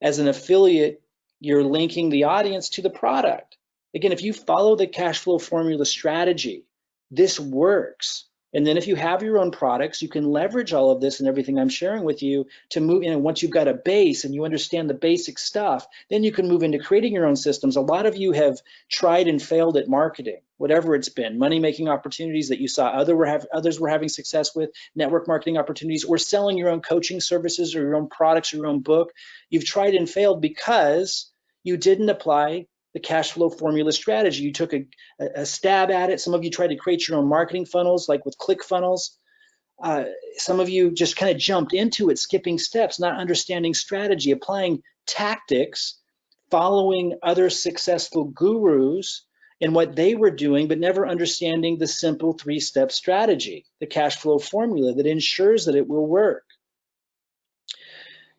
As an affiliate, you're linking the audience to the product. Again, if you follow the cash flow formula strategy, this works. And then if you have your own products, you can leverage all of this and everything I'm sharing with you to move in. And once you've got a base and you understand the basic stuff, then you can move into creating your own systems. A lot of you have tried and failed at marketing, whatever it's been, money-making opportunities that you saw others were having success with, network marketing opportunities, or selling your own coaching services or your own products or your own book. You've tried and failed because you didn't apply the cash flow formula strategy. You took a stab at it. Some of you tried to create your own marketing funnels, like with ClickFunnels. Some of you just kind of jumped into it, skipping steps, not understanding strategy, applying tactics, following other successful gurus and what they were doing, but never understanding the simple 3-step strategy, the cash flow formula that ensures that it will work.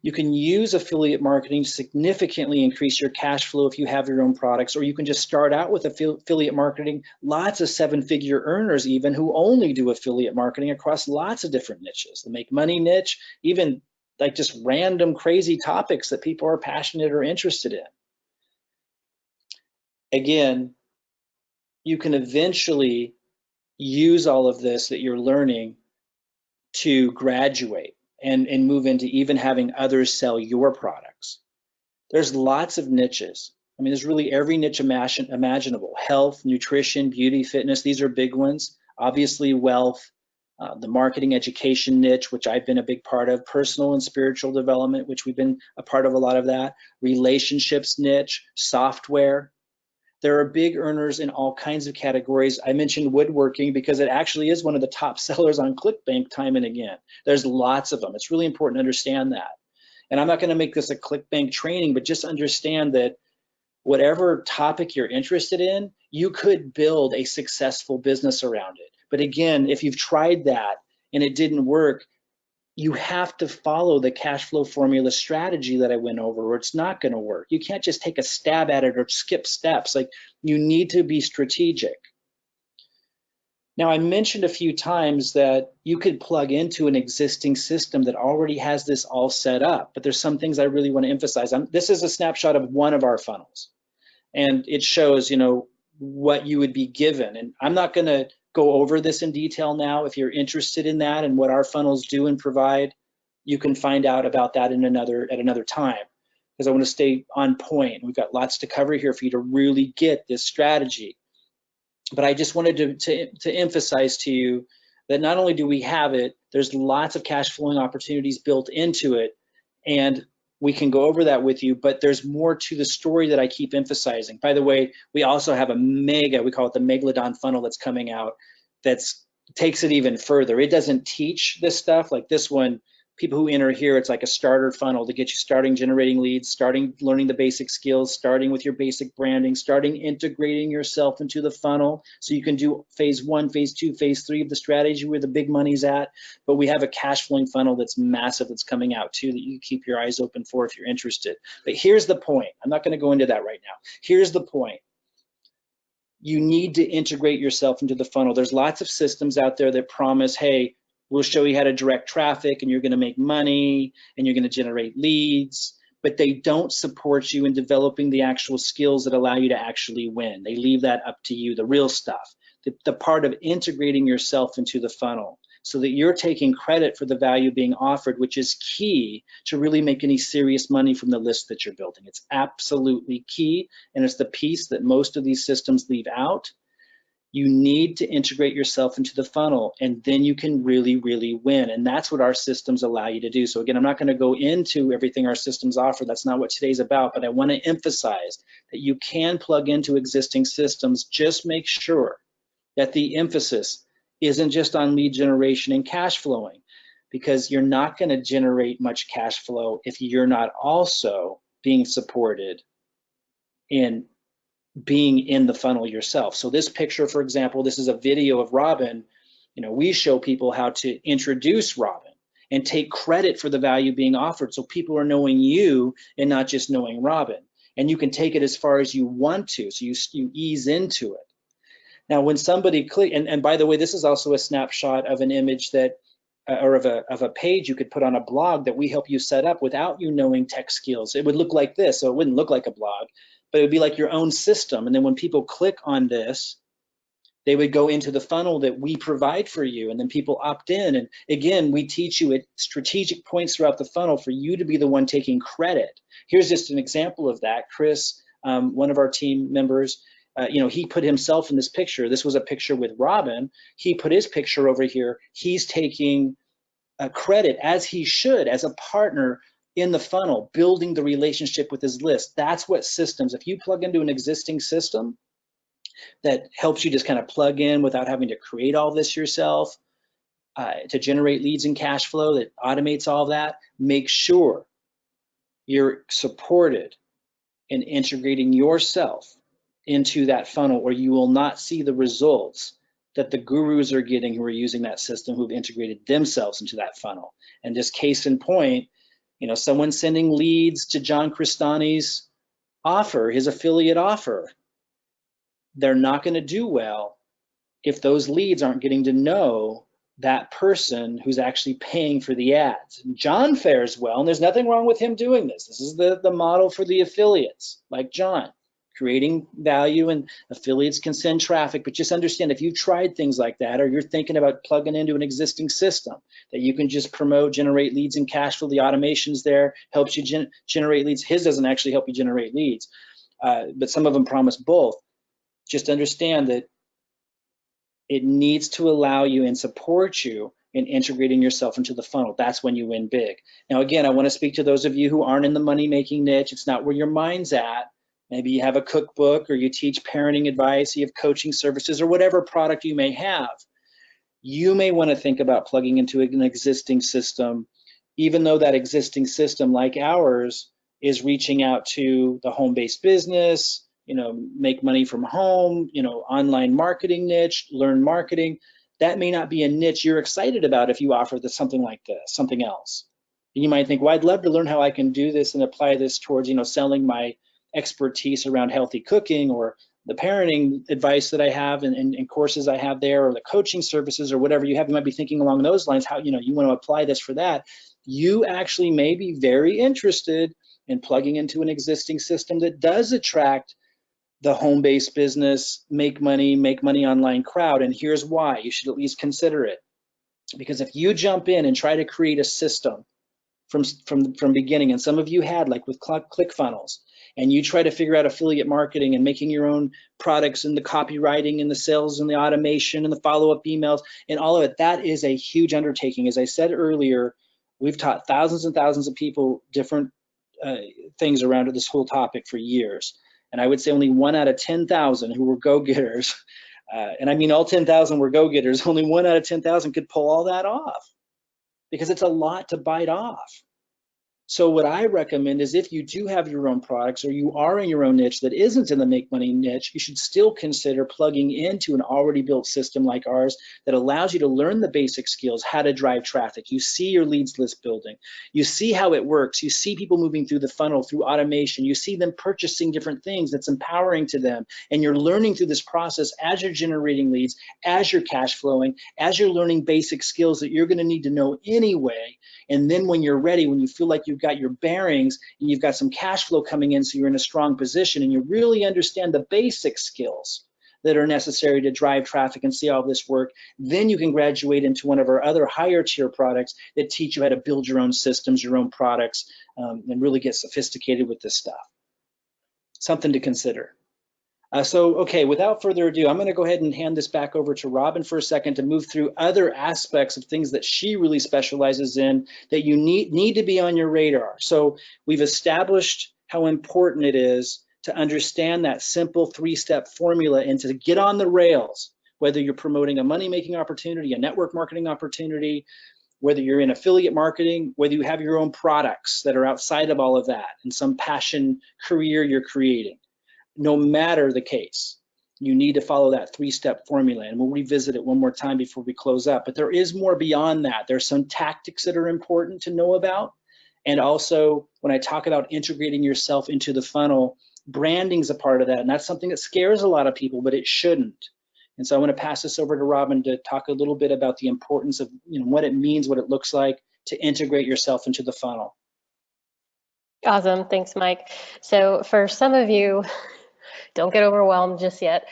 You can use affiliate marketing to significantly increase your cash flow if you have your own products, or you can just start out with affiliate marketing. Lots of 7-figure earners even who only do affiliate marketing across lots of different niches. The make money niche, even like just random crazy topics that people are passionate or interested in. Again, you can eventually use all of this that you're learning to graduate and move into even having others sell your products. There's lots of niches. I mean, there's really every niche imaginable. Health, nutrition, beauty, fitness, these are big ones. Obviously, wealth, the marketing education niche, which I've been a big part of, personal and spiritual development, which we've been a part of a lot of that, relationships niche, software. There are big earners in all kinds of categories. I mentioned woodworking because it actually is one of the top sellers on ClickBank time and again. There's lots of them. It's really important to understand that. And I'm not going to make this a ClickBank training, but just understand that whatever topic you're interested in, you could build a successful business around it. But again, if you've tried that and it didn't work, you have to follow the cash flow formula strategy that I went over, or it's not going to work. You can't just take a stab at it or skip steps. Like, you need to be strategic. Now, I mentioned a few times that you could plug into an existing system that already has this all set up, but there's some things I really want to emphasize. This is a snapshot of one of our funnels, and it shows, what you would be given. And I'm not going to go over this in detail now. If you're interested in that and what our funnels do and provide, you can find out about that at another time, because I want to stay on point. We've got lots to cover here for you to really get this strategy. But I just wanted to emphasize to you that not only do we have it, there's lots of cash flowing opportunities built into it, and we can go over that with you, but there's more to the story that I keep emphasizing. By the way, we also have we call it the Megalodon funnel that's coming out that takes it even further. It doesn't teach this stuff like this one. People who enter here, it's like a starter funnel to get you starting generating leads, starting learning the basic skills, starting with your basic branding, starting integrating yourself into the funnel so you can do phase 1, phase 2, phase 3 of the strategy where the big money's at. But we have a cash flowing funnel that's massive that's coming out too that you can keep your eyes open for if you're interested. But here's the point. I'm not going to go into that right now. Here's the point. You need to integrate yourself into the funnel. There's lots of systems out there that promise, hey, we'll show you how to direct traffic and you're going to make money and you're going to generate leads, but they don't support you in developing the actual skills that allow you to actually win. They leave that up to you, the real stuff, the part of integrating yourself into the funnel so that you're taking credit for the value being offered, which is key to really make any serious money from the list that you're building. It's absolutely key, and it's the piece that most of these systems leave out. You need to integrate yourself into the funnel, and then you can really, really win. And that's what our systems allow you to do. So again, I'm not going to go into everything our systems offer. That's not what today's about, but I want to emphasize that you can plug into existing systems. Just make sure that the emphasis isn't just on lead generation and cash flowing, because you're not going to generate much cash flow if you're not also being supported in being in the funnel yourself. So this picture, for example, this is a video of Robin. We show people how to introduce Robin and take credit for the value being offered, so people are knowing you and not just knowing Robin. And you can take it as far as you want to, so you ease into it. Now, when somebody click, and by the way, this is also a snapshot of an image that, or of a page you could put on a blog that we help you set up without you knowing tech skills. It would look like this, so it wouldn't look like a blog, but it would be like your own system. And then when people click on this, They would go into the funnel that we provide for you, and then people opt in. And again, we teach you at strategic points throughout the funnel for you to be the one taking credit. Here's just an example of that. Chris, one of our team members, he put himself in this picture. This was a picture with Robin. He put his picture over here. He's taking credit, as he should, as a partner in the funnel, building the relationship with his list. That's what systems, if you plug into an existing system that helps you just kind of plug in without having to create all this yourself, to generate leads and cash flow, that automates all that, make sure you're supported in integrating yourself into that funnel, or you will not see the results that the gurus are getting who are using that system, who've integrated themselves into that funnel. And just case in point, someone sending leads to John Cristani's offer, his affiliate offer, they're not going to do well if those leads aren't getting to know that person who's actually paying for the ads. John fares well, and there's nothing wrong with him doing this. This is the model for the affiliates, like John, creating value, and affiliates can send traffic. But just understand, if you've tried things like that, or you're thinking about plugging into an existing system that you can just promote, generate leads and cash flow, the automation's there, helps you generate leads. His doesn't actually help you generate leads, but some of them promise both. Just understand that it needs to allow you and support you in integrating yourself into the funnel. That's when you win big. Now, again, I want to speak to those of you who aren't in the money-making niche. It's not where your mind's at. Maybe you have a cookbook, or you teach parenting advice, you have coaching services, or whatever product you may have. You may want to think about plugging into an existing system, even though that existing system, like ours, is reaching out to the home-based business, make money from home, online marketing niche, learn marketing. That may not be a niche you're excited about if you offer something like this, something else. And you might think, well, I'd love to learn how I can do this and apply this towards, selling my expertise around healthy cooking, or the parenting advice that I have and courses I have there, or the coaching services, or whatever you have. You might be thinking along those lines, how, you want to apply this for that. You actually may be very interested in plugging into an existing system that does attract the home-based business, make money online crowd. And here's why you should at least consider it. Because if you jump in and try to create a system from beginning, and some of you had, like with ClickFunnels, and you try to figure out affiliate marketing and making your own products, and the copywriting and the sales and the automation and the follow-up emails and all of it, that is a huge undertaking. As I said earlier, we've taught thousands and thousands of people different things around this whole topic for years. And I would say only 1 out of 10,000 who were go-getters, and I mean all 10,000 were go-getters, only 1 out of 10,000 could pull all that off, because it's a lot to bite off. So what I recommend is, if you do have your own products, or you are in your own niche that isn't in the make money niche, you should still consider plugging into an already built system like ours that allows you to learn the basic skills, how to drive traffic. You see your leads list building. You see how it works. You see people moving through the funnel through automation. You see them purchasing different things that's empowering to them. And you're learning through this process as you're generating leads, as you're cash flowing, as you're learning basic skills that you're going to need to know anyway. And then when you're ready, when you feel like you've got your bearings and you've got some cash flow coming in, so you're in a strong position and you really understand the basic skills that are necessary to drive traffic and see all this work, then you can graduate into one of our other higher tier products that teach you how to build your own systems, your own products, and really get sophisticated with this stuff. Something to consider. Okay, without further ado, I'm going to go ahead and hand this back over to Robin for a second to move through other aspects of things that she really specializes in that you need to be on your radar. So we've established how important it is to understand that simple 3-step formula and to get on the rails, whether you're promoting a money-making opportunity, a network marketing opportunity, whether you're in affiliate marketing, whether you have your own products that are outside of all of that and some passion career you're creating. No matter the case, you need to follow that 3-step formula, and we'll revisit it one more time before we close up. But there is more beyond that. There's some tactics that are important to know about. And also, when I talk about integrating yourself into the funnel, branding's a part of that. And that's something that scares a lot of people, but it shouldn't. And so I want to pass this over to Robin to talk a little bit about the importance of what it means, what it looks like to integrate yourself into the funnel. Awesome. Thanks, Mike. So for some of you, don't get overwhelmed just yet.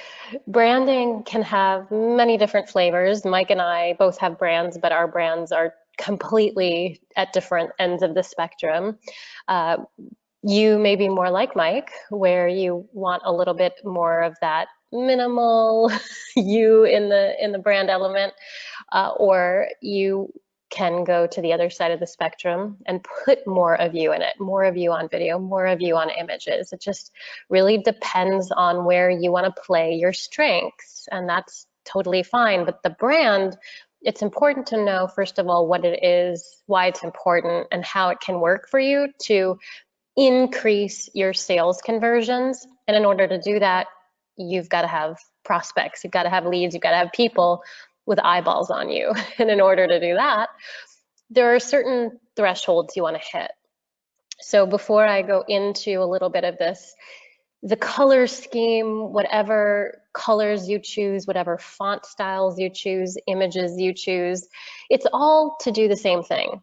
Branding can have many different flavors. Mike and I both have brands, but our brands are completely at different ends of the spectrum. Uh, you may be more like Mike, where you want a little bit more of that minimal you in the brand element, or you can go to the other side of the spectrum and put more of you in it, more of you on video, more of you on images. It just really depends on where you want to play your strengths, and that's totally fine. But the brand, it's important to know, first of all, what it is, why it's important, and how it can work for you to increase your sales conversions. And in order to do that, you've got to have prospects, you've got to have leads, you've got to have people with eyeballs on you. And in order to do that, there are certain thresholds you want to hit. So before I go into a little bit of this, the color scheme, whatever colors you choose, whatever font styles you choose, images you choose, it's all to do the same thing.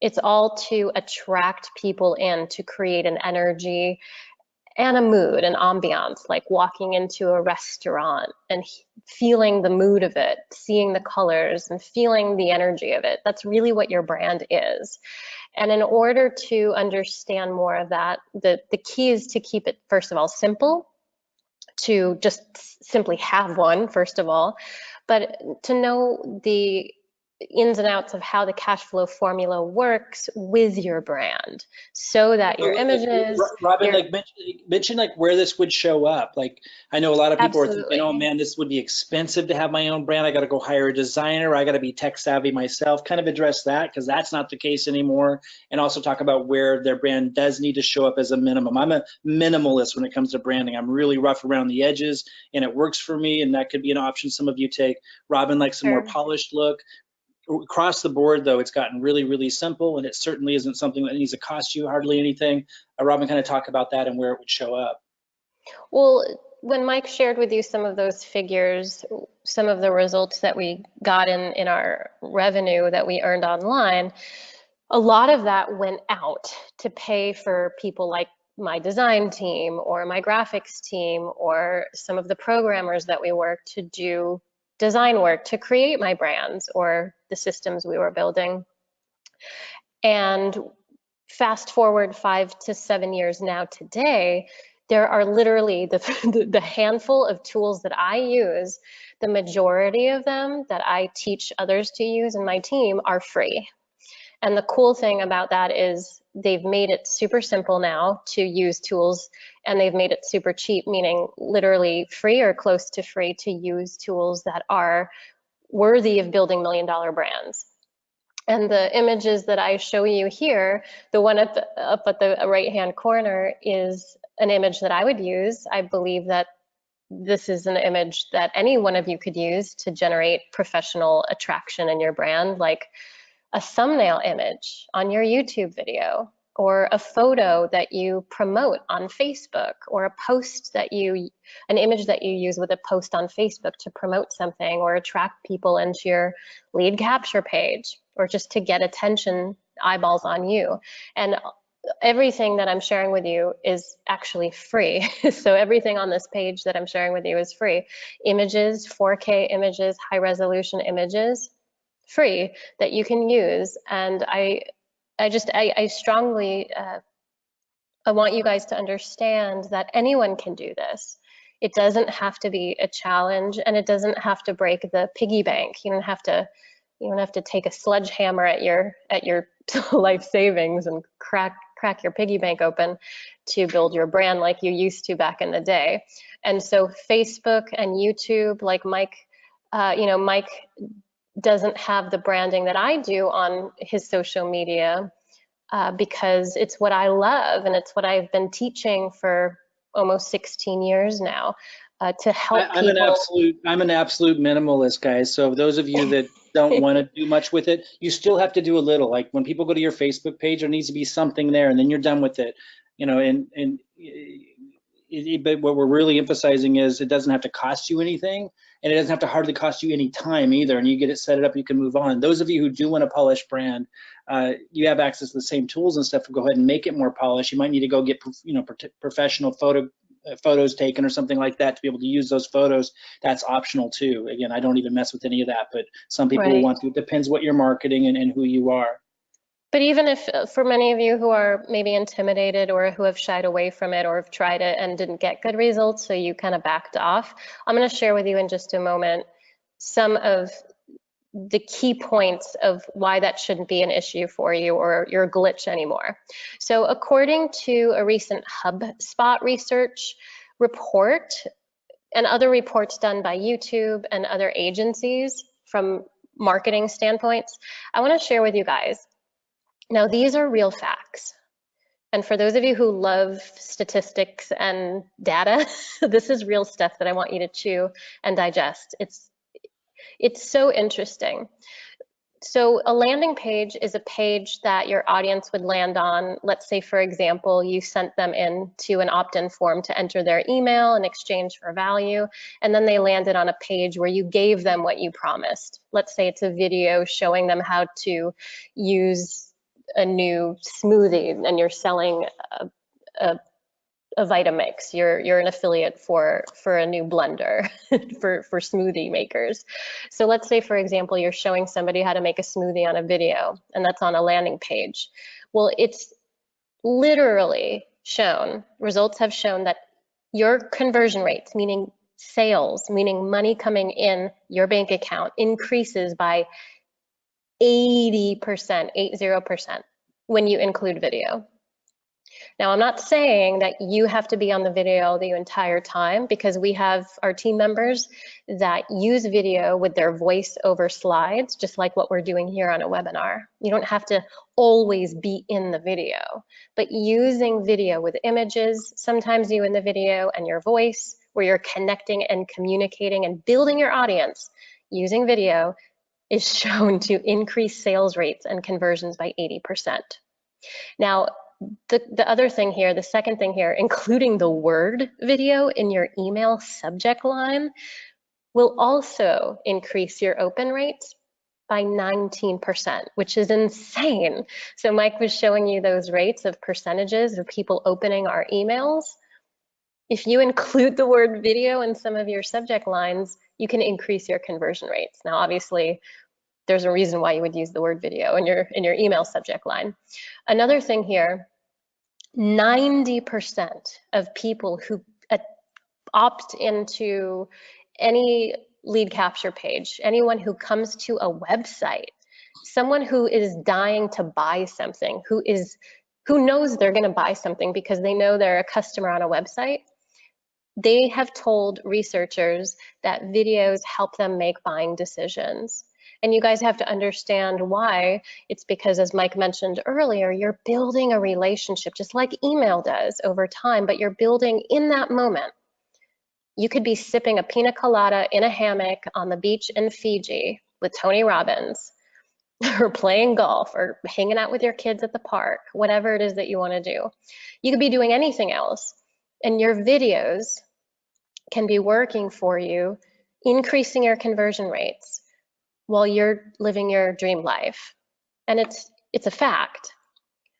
It's all to attract people in, to create an energy and a mood, an ambiance, like walking into a restaurant and feeling the mood of it, seeing the colors and feeling the energy of it. That's really what your brand is. And in order to understand more of that, the key is to keep it, first of all, simple, to just simply have one, first of all, but to know the ins and outs of how the cash flow formula works with your brand, so that your images, Robin, your, like mention like where this would show up. Like I know a lot of people are thinking, absolutely. oh man, this would be expensive to have my own brand. I got to go hire a designer. I got to be tech savvy myself. Kind of address that because that's not the case anymore. And also talk about where their brand does need to show up as a minimum. I'm a minimalist when it comes to branding. I'm really rough around the edges, and it works for me. And that could be an option some of you take. Robin likes a more Sure. polished look. Across the board, though, it's gotten really, really simple, and it certainly isn't something that needs to cost you hardly anything. Robin, kind of talk about that and where it would show up. Well, when Mike shared with you some of those figures, some of the results that we got in our revenue that we earned online, a lot of that went out to pay for people like my design team or my graphics team or some of the programmers that we work to do design work to create my brands or the systems we were building. And fast forward 5 to 7 years now today, there are literally the handful of tools that I use, the majority of them that I teach others to use in my team are free. And the cool thing about that is they've made it super simple now to use tools, and they've made it super cheap, meaning literally free or close to free to use tools that are worthy of building million-dollar brands. And the images that I show you here, the one up at the right-hand corner is an image that I would use. I believe that this is an image that any one of you could use to generate professional attraction in your brand, like a thumbnail image on your YouTube video, or a photo that you promote on Facebook, or a post that an image that you use with a post on Facebook to promote something or attract people into your lead capture page, or just to get attention, eyeballs on you. And everything that I'm sharing with you is actually free. So everything on this page that I'm sharing with you is free. Images, 4K images, high resolution images, free, that you can use. And I strongly I want you guys to understand that anyone can do this. It doesn't have to be a challenge, and it doesn't have to break the piggy bank. You don't have to take a sledgehammer at your life savings and crack your piggy bank open to build your brand like you used to back in the day. And so Facebook and YouTube, like Mike, Mike doesn't have the branding that I do on his social media because it's what I love, and it's what I've been teaching for almost 16 years now to help people. I'm an absolute minimalist, guys. So those of you that don't want to do much with it, you still have to do a little. Like when people go to your Facebook page, there needs to be something there, and then you're done with it. But what we're really emphasizing is it doesn't have to cost you anything, and it doesn't have to hardly cost you any time either. And you get it set up, you can move on. Those of you who do want a polished brand, you have access to the same tools and stuff to go ahead and make it more polished. You might need to go get professional photo photos taken or something like that to be able to use those photos, that's optional too. Again, I don't even mess with any of that, but some people will Right. want to. It depends what you're marketing and who you are. But even if, for many of you who are maybe intimidated or who have shied away from it or have tried it and didn't get good results, so you kind of backed off, I'm going to share with you in just a moment some of the key points of why that shouldn't be an issue for you or your glitch anymore. So according to a recent HubSpot research report and other reports done by YouTube and other agencies from marketing standpoints, I want to share with you guys. Now, these are real facts. And for those of you who love statistics and data, this is real stuff that I want you to chew and digest. It's so interesting. So a landing page is a page that your audience would land on. Let's say, for example, you sent them into an opt-in form to enter their email in exchange for value, and then they landed on a page where you gave them what you promised. Let's say it's a video showing them how to use a new smoothie, and you're selling a a Vitamix. You're an affiliate for a new blender for smoothie makers. So let's say, for example, you're showing somebody how to make a smoothie on a video, and that's on a landing page. Well, it's literally shown, results have shown that your conversion rates, meaning sales, meaning money coming in your bank account, increases by 80%, 80%, when you include video. Now, I'm not saying that you have to be on the video the entire time, because we have our team members that use video with their voice over slides, just like what we're doing here on a webinar. You don't have to always be in the video, but using video with images, sometimes you in the video and your voice, where you're connecting and communicating and building your audience using video, is shown to increase sales rates and conversions by 80%. Now, the other thing here, the second thing here, including the word video in your email subject line, will also increase your open rates by 19%, which is insane. So Mike was showing you those rates of percentages of people opening our emails. If you include the word video in some of your subject lines, you can increase your conversion rates. Now, obviously, there's a reason why you would use the word video in your email subject line. Another thing here, 90% of people who opt into any lead capture page, anyone who comes to a website, someone who is dying to buy something, who knows they're going to buy something because they know they're a customer on a website, they have told researchers that videos help them make buying decisions. And you guys have to understand why. It's because, as Mike mentioned earlier, you're building a relationship just like email does over time, but you're building in that moment. You could be sipping a pina colada in a hammock on the beach in Fiji with Tony Robbins, or playing golf, or hanging out with your kids at the park, whatever it is that you want to do. You could be doing anything else, and your videos can be working for you, increasing your conversion rates while you're living your dream life. And it's a fact.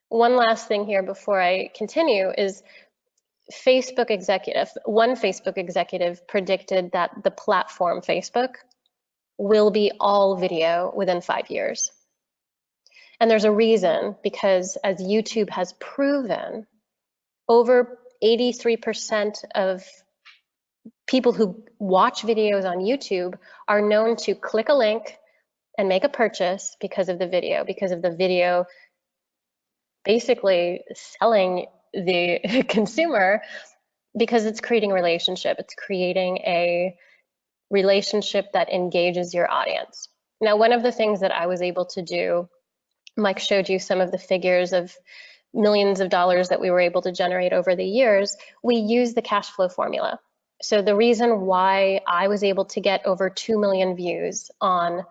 One last thing here before I continue is one Facebook executive predicted that the platform Facebook will be all video within 5 years. And there's a reason, because as YouTube has proven, over 83% of people who watch videos on YouTube are known to click a link and make a purchase because of the video basically selling the consumer, because it's creating a relationship. It's creating a relationship that engages your audience. Now, one of the things that I was able to do, Mike showed you some of the figures of millions of dollars that we were able to generate over the years. We use the cash flow formula. So the reason why I was able to get over 2 million views on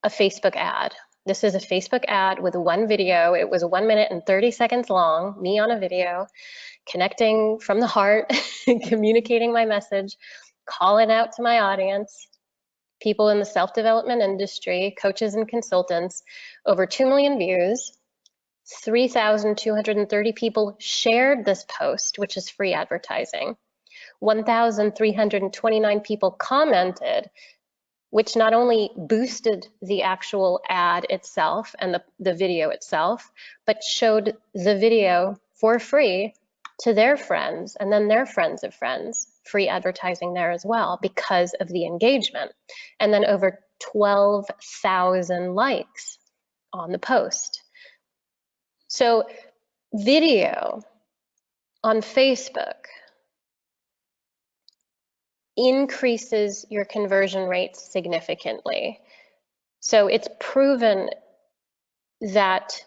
a Facebook ad. This is a Facebook ad with one video. It was 1 minute and 30 seconds long, me on a video, connecting from the heart, communicating my message, calling out to my audience, people in the self-development industry, coaches and consultants, over 2 million views, 3,230 people shared this post, which is free advertising. 1,329 people commented, which not only boosted the actual ad itself and the video itself, but showed the video for free to their friends and then their friends of friends, free advertising there as well because of the engagement. And then over 12,000 likes on the post. So video on Facebook increases your conversion rates significantly. So it's proven that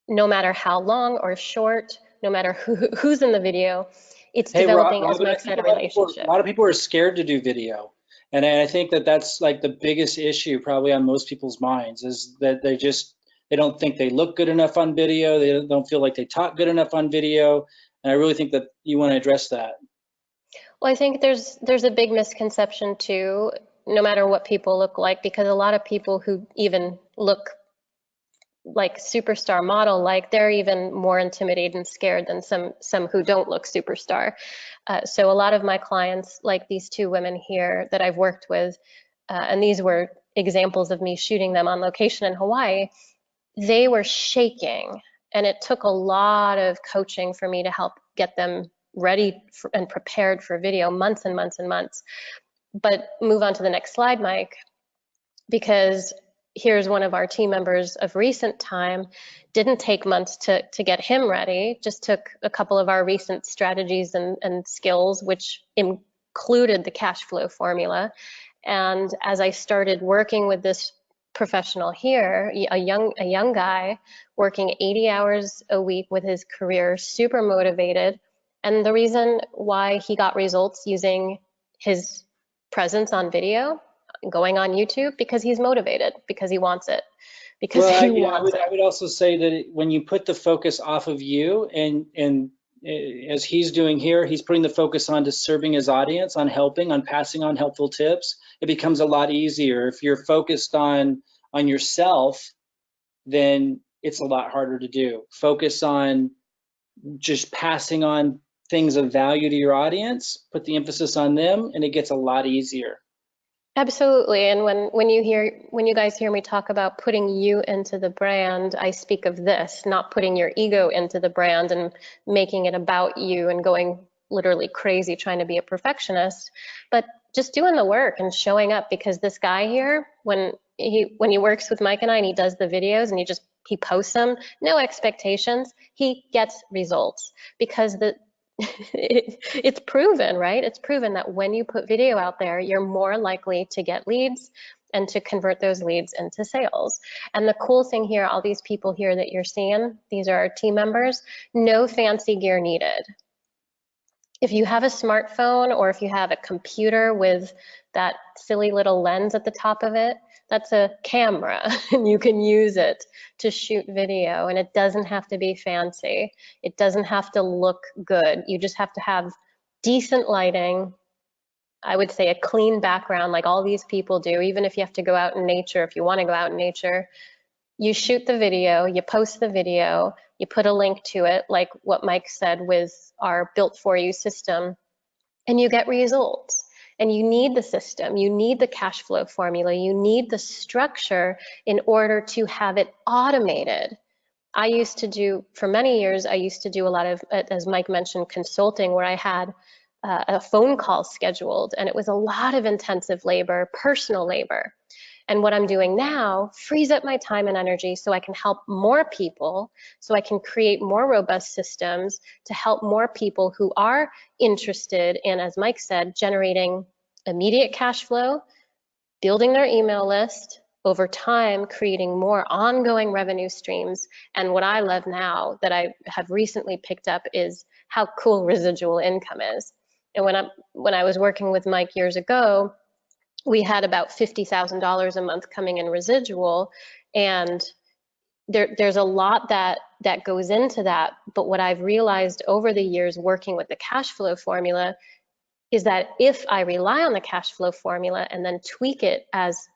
no matter how long or short, no matter who's in the video, it's developing, as Robin, I Mike think said, a relationship. a lot of people are scared to do video. And I think that that's like the biggest issue probably on most people's minds is that they don't think they look good enough on video. They don't feel like they talk good enough on video. And I really think that you want to address that. Well, I think there's a big misconception too, no matter what people look like, because a lot of people who even look like superstar model, like they're even more intimidated and scared than some who don't look superstar. So a lot of my clients, like these two women here that I've worked with, and these were examples of me shooting them on location in Hawaii, they were shaking, and it took a lot of coaching for me to help get them ready and prepared for video, months and months and months. But move on to the next slide, Mike, because here's one of our team members of recent time. Didn't take months to get him ready, just took a couple of our recent strategies and skills, which included the cash flow formula. And as I started working with this professional here, a young guy working 80 hours a week with his career, super motivated. And the reason why he got results using his presence on video, going on YouTube, because he's motivated, because he wants it, because Well, he wants it. I would also say that when you put the focus off of you and as he's doing here, he's putting the focus on to serving his audience, on helping, on passing on helpful tips. It becomes a lot easier. If you're focused on yourself, then it's a lot harder to do. Focus on just passing on things of value to your audience, put the emphasis on them, and it gets a lot easier. Absolutely. And when you guys hear me talk about putting you into the brand, I speak of this, not putting your ego into the brand and making it about you and going literally crazy trying to be a perfectionist, but just doing the work and showing up, because this guy here, when he works with Mike and I and he does the videos and he posts them, no expectations, he gets results because it's proven, right? It's proven that when you put video out there, you're more likely to get leads and to convert those leads into sales. And the cool thing here, all these people here that you're seeing, these are our team members, no fancy gear needed. If you have a smartphone or if you have a computer with that silly little lens at the top of it, that's a camera and you can use it to shoot video, and it doesn't have to be fancy. It doesn't have to look good. You just have to have decent lighting. I would say a clean background like all these people do, even if you have to go out in nature, if you want to go out in nature. You shoot the video, you post the video, you put a link to it, like what Mike said with our Built For You system, and you get results. And you need the system, you need the cash flow formula, you need the structure in order to have it automated. I used to do, for many years, I used to do a lot of, as Mike mentioned, consulting, where I had a phone call scheduled, and it was a lot of intensive labor, personal labor. And what I'm doing now frees up my time and energy so I can help more people, so I can create more robust systems to help more people who are interested in, as Mike said, generating immediate cash flow, building their email list, over time creating more ongoing revenue streams. And what I love now that I have recently picked up is how cool residual income is. And when I was working with Mike years ago, we had about $50,000 a month coming in residual, and there's a lot that goes into that. But what I've realized over the years working with the cash flow formula is that if I rely on the cash flow formula and then tweak it as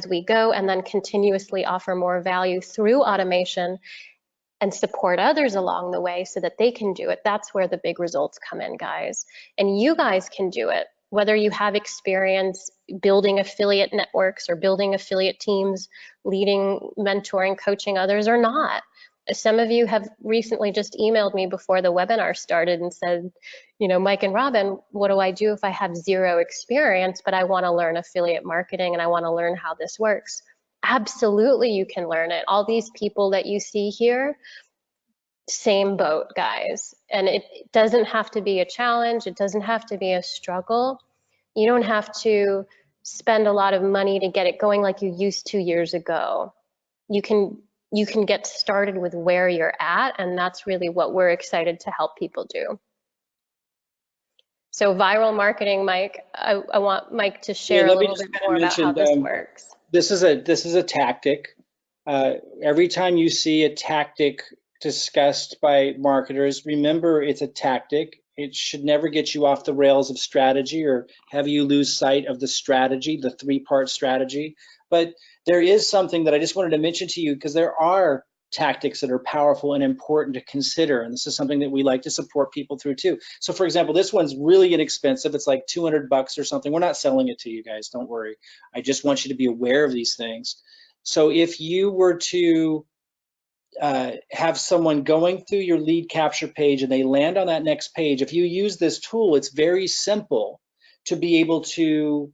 we go, and then continuously offer more value through automation, and support others along the way so that they can do it. That's where the big results come in, guys. And you guys can do it, whether you have experience building affiliate networks or building affiliate teams, leading, mentoring, coaching others or not. Some of you have recently just emailed me before the webinar started and said, you know, Mike and Robin, what do I do if I have zero experience, but I want to learn affiliate marketing and I want to learn how this works? Absolutely, you can learn it. All these people that you see here, same boat, guys. And it doesn't have to be a challenge. It doesn't have to be a struggle. You don't have to spend a lot of money to get it going like you used 2 years ago. You can get started with where you're at, and that's really what we're excited to help people do. So viral marketing, Mike, I want Mike to Yeah, share a let me little just bit kind of more about how mention, this works. this is a tactic. Every time you see a tactic discussed by marketers, remember it's a tactic. It should never get you off the rails of strategy or have you lose sight of the strategy, the three-part strategy. But there is something that I just wanted to mention to you, because there are tactics that are powerful and important to consider. And this is something that we like to support people through too. So for example, this one's really inexpensive. It's like 200 bucks or something. We're not selling it to you guys, don't worry. I just want you to be aware of these things. So if you were to have someone going through your lead capture page and they land on that next page, if you use this tool, it's very simple to be able to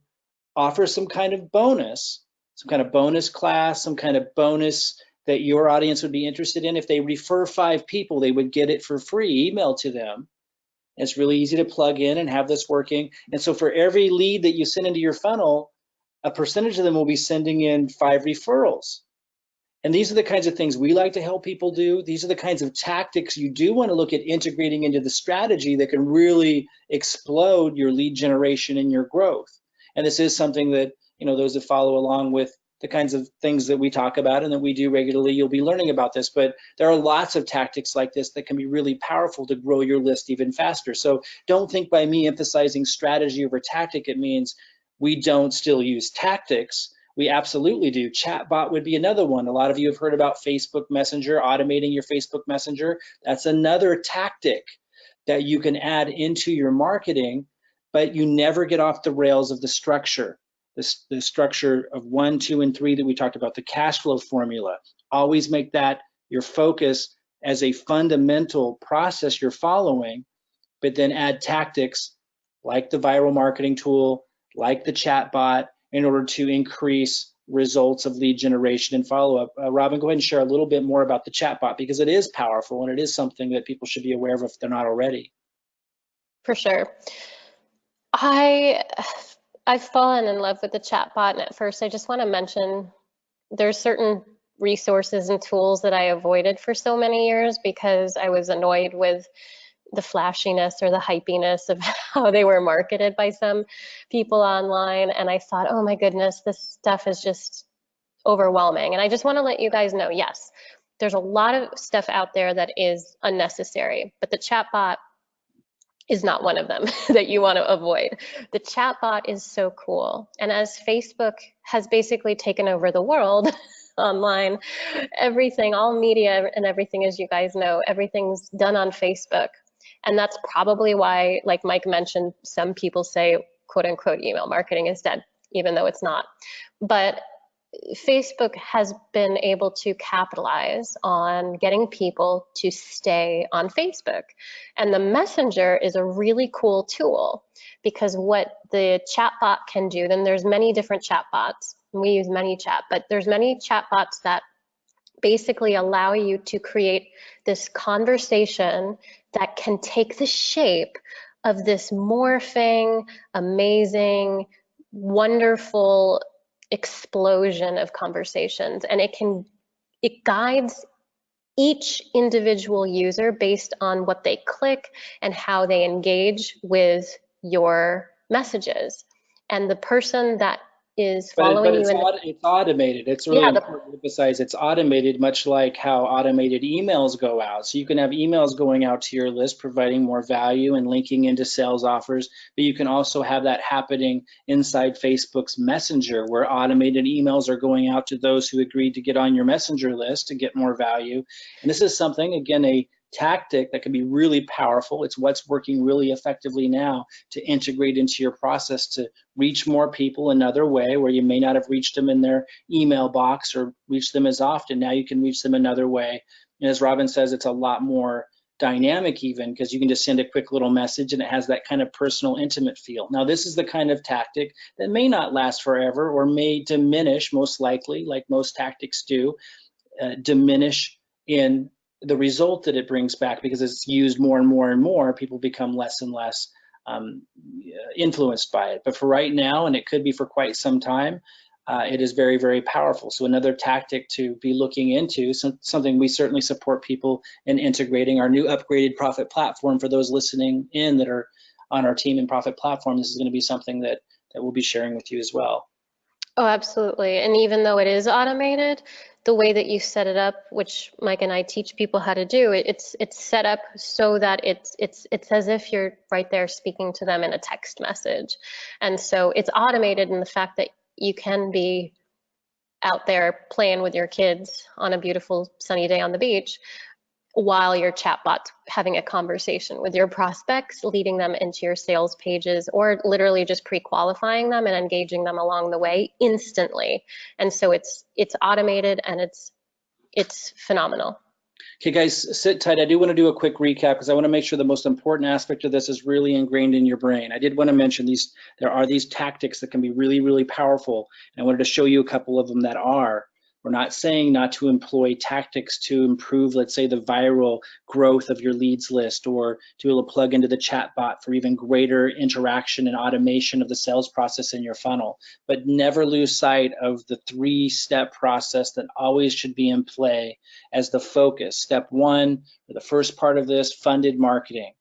offer some kind of bonus, some kind of bonus class, some kind of bonus that your audience would be interested in. If they refer 5 people, they would get it for free, emailed to them. It's really easy to plug in and have this working. And so for every lead that you send into your funnel, a percentage of them will be sending in 5 referrals. And these are the kinds of things we like to help people do. These are the kinds of tactics you do want to look at integrating into the strategy that can really explode your lead generation and your growth. And this is something that, you know, those that follow along with the kinds of things that we talk about and that we do regularly, you'll be learning about this. But there are lots of tactics like this that can be really powerful to grow your list even faster. So don't think by me emphasizing strategy over tactic, it means we don't still use tactics. We absolutely do. Chatbot would be another one. A lot of you have heard about Facebook Messenger, automating your Facebook Messenger. That's another tactic that you can add into your marketing, but you never get off the rails of the structure. The structure of 1, 2, and 3 that we talked about, the cash flow formula. Always make that your focus as a fundamental process you're following, but then add tactics like the viral marketing tool, like the chatbot, in order to increase results of lead generation and follow-up. Robin, go ahead and share a little bit more about the chatbot, because it is powerful and it is something that people should be aware of if they're not already. For sure. I've fallen in love with the chatbot, and at first I just want to mention there's certain resources and tools that I avoided for so many years because I was annoyed with the flashiness or the hypiness of how they were marketed by some people online. And I thought, oh my goodness, this stuff is just overwhelming. And I just want to let you guys know, yes, there's a lot of stuff out there that is unnecessary, but the chatbot is not one of them that you want to avoid. The chatbot is so cool. And as Facebook has basically taken over the world online, everything, all media and everything, as you guys know, everything's done on Facebook. And that's probably why, like Mike mentioned, some people say, quote unquote, email marketing is dead, even though it's not. But Facebook has been able to capitalize on getting people to stay on Facebook. And the Messenger is a really cool tool because what the chatbot can do, then there's many different chatbots. We use ManyChat, but there's many chatbots that basically allow you to create this conversation that can take the shape of this morphing, amazing, wonderful explosion of conversations. And it guides each individual user based on what they click and how they engage with your messages. And the person that is But following you it's in the, it's automated. It's really yeah, important to emphasize it's automated, much like how automated emails go out. So you can have emails going out to your list, providing more value and linking into sales offers, but you can also have that happening inside Facebook's Messenger, where automated emails are going out to those who agreed to get on your Messenger list to get more value. And this is something, again, a tactic that can be really powerful. It's what's working really effectively now to integrate into your process to reach more people another way where you may not have reached them in their email box or reached them as often. Now you can reach them another way. And as Robin says, it's a lot more dynamic even because you can just send a quick little message and it has that kind of personal, intimate feel. Now, this is the kind of tactic that may not last forever or may diminish, most likely, like most tactics do, diminish in the result that it brings back because it's used more and more and more. People become less and less um, influenced by it. But for right now, and it could be for quite some time, it is very, very powerful. So another tactic to be looking into, something we certainly support people in integrating our new upgraded Profit platform for those listening in that are on our team in Profit platform. This is going to be something that we'll be sharing with you as well. Oh, absolutely. And even though it is automated, the way that you set it up, which Mike and I teach people how to do, it's set up so that it's as if you're right there speaking to them in a text message. And so it's automated in the fact that you can be out there playing with your kids on a beautiful sunny day on the beach while your chatbot's having a conversation with your prospects, leading them into your sales pages, or literally just pre-qualifying them and engaging them along the way instantly. And so it's automated and it's phenomenal. Okay, guys, sit tight. I do want to do a quick recap because I want to make sure the most important aspect of this is really ingrained in your brain. I did want to mention there are these tactics that can be really, really powerful. And I wanted to show you a couple of them that are. We're not saying not to employ tactics to improve, let's say, the viral growth of your leads list or to be able to plug into the chat bot for even greater interaction and automation of the sales process in your funnel. But never lose sight of the 3-step process that always should be in play as the focus. Step 1, or the first part of this, funded marketing,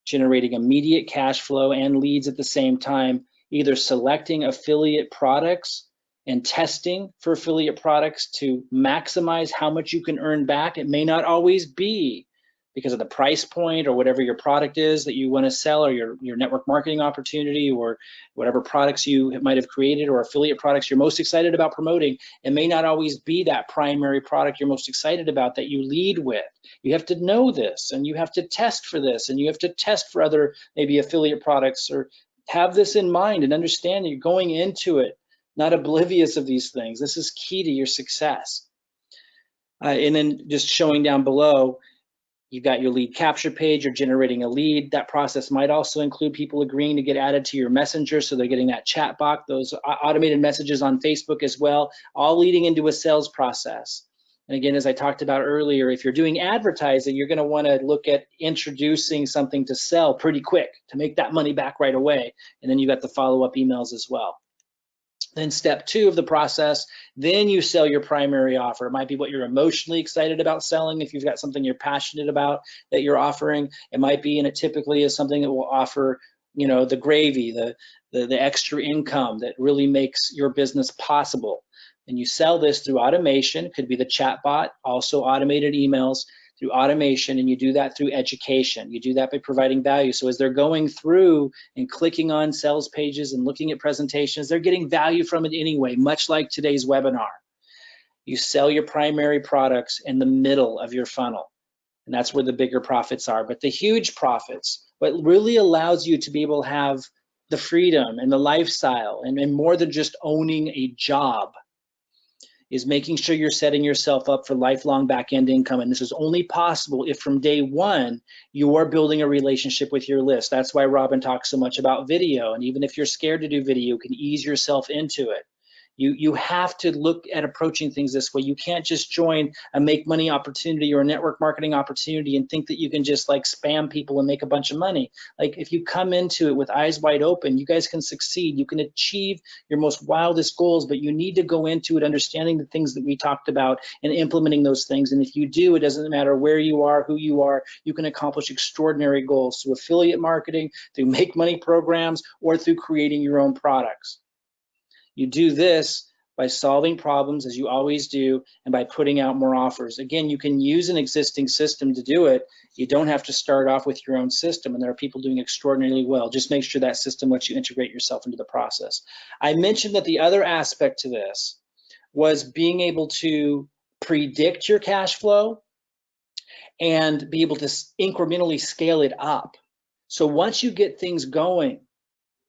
generating immediate cash flow and leads at the same time, either selecting affiliate products and testing for affiliate products to maximize how much you can earn back. It may not always be because of the price point or whatever your product is that you want to sell, or your network marketing opportunity, or whatever products you might have created or affiliate products you're most excited about promoting. It may not always be that primary product you're most excited about that you lead with. You have to know this, and you have to test for this, and you have to test for other maybe affiliate products, or have this in mind and understand that you're going into it not oblivious of these things. This is key to your success. And then just showing down below, you've got your lead capture page, you're generating a lead. That process might also include people agreeing to get added to your messenger, so they're getting that chat box, those automated messages on Facebook as well, all leading into a sales process. And again, as I talked about earlier, if you're doing advertising, you're going to want to look at introducing something to sell pretty quick to make that money back right away. And then you got the follow-up emails as well. Then step 2 of the process, then you sell your primary offer. It might be what you're emotionally excited about selling if you've got something you're passionate about that you're offering. It might be, and it typically is something that will offer, the gravy, the extra income that really makes your business possible. And you sell this through automation. It could be the chat bot, also automated emails, through automation, and you do that through education. You do that by providing value. So as they're going through and clicking on sales pages and looking at presentations, they're getting value from it anyway, much like today's webinar. You sell your primary products in the middle of your funnel, and that's where the bigger profits are. But the huge profits, what really allows you to be able to have the freedom and the lifestyle and more than just owning a job, is making sure you're setting yourself up for lifelong back-end income. And this is only possible if from day one, you are building a relationship with your list. That's why Robin talks so much about video. And even if you're scared to do video, you can ease yourself into it. You have to look at approaching things this way. You can't just join a make money opportunity or a network marketing opportunity and think that you can just like spam people and make a bunch of money. Like if you come into it with eyes wide open, you guys can succeed. You can achieve your most wildest goals, but you need to go into it understanding the things that we talked about and implementing those things. And if you do, it doesn't matter where you are, who you are, you can accomplish extraordinary goals through affiliate marketing, through make money programs, or through creating your own products. You do this by solving problems as you always do and by putting out more offers. Again, you can use an existing system to do it. You don't have to start off with your own system, and there are people doing extraordinarily well. Just make sure that system lets you integrate yourself into the process. I mentioned that the other aspect to this was being able to predict your cash flow and be able to incrementally scale it up. So once you get things going,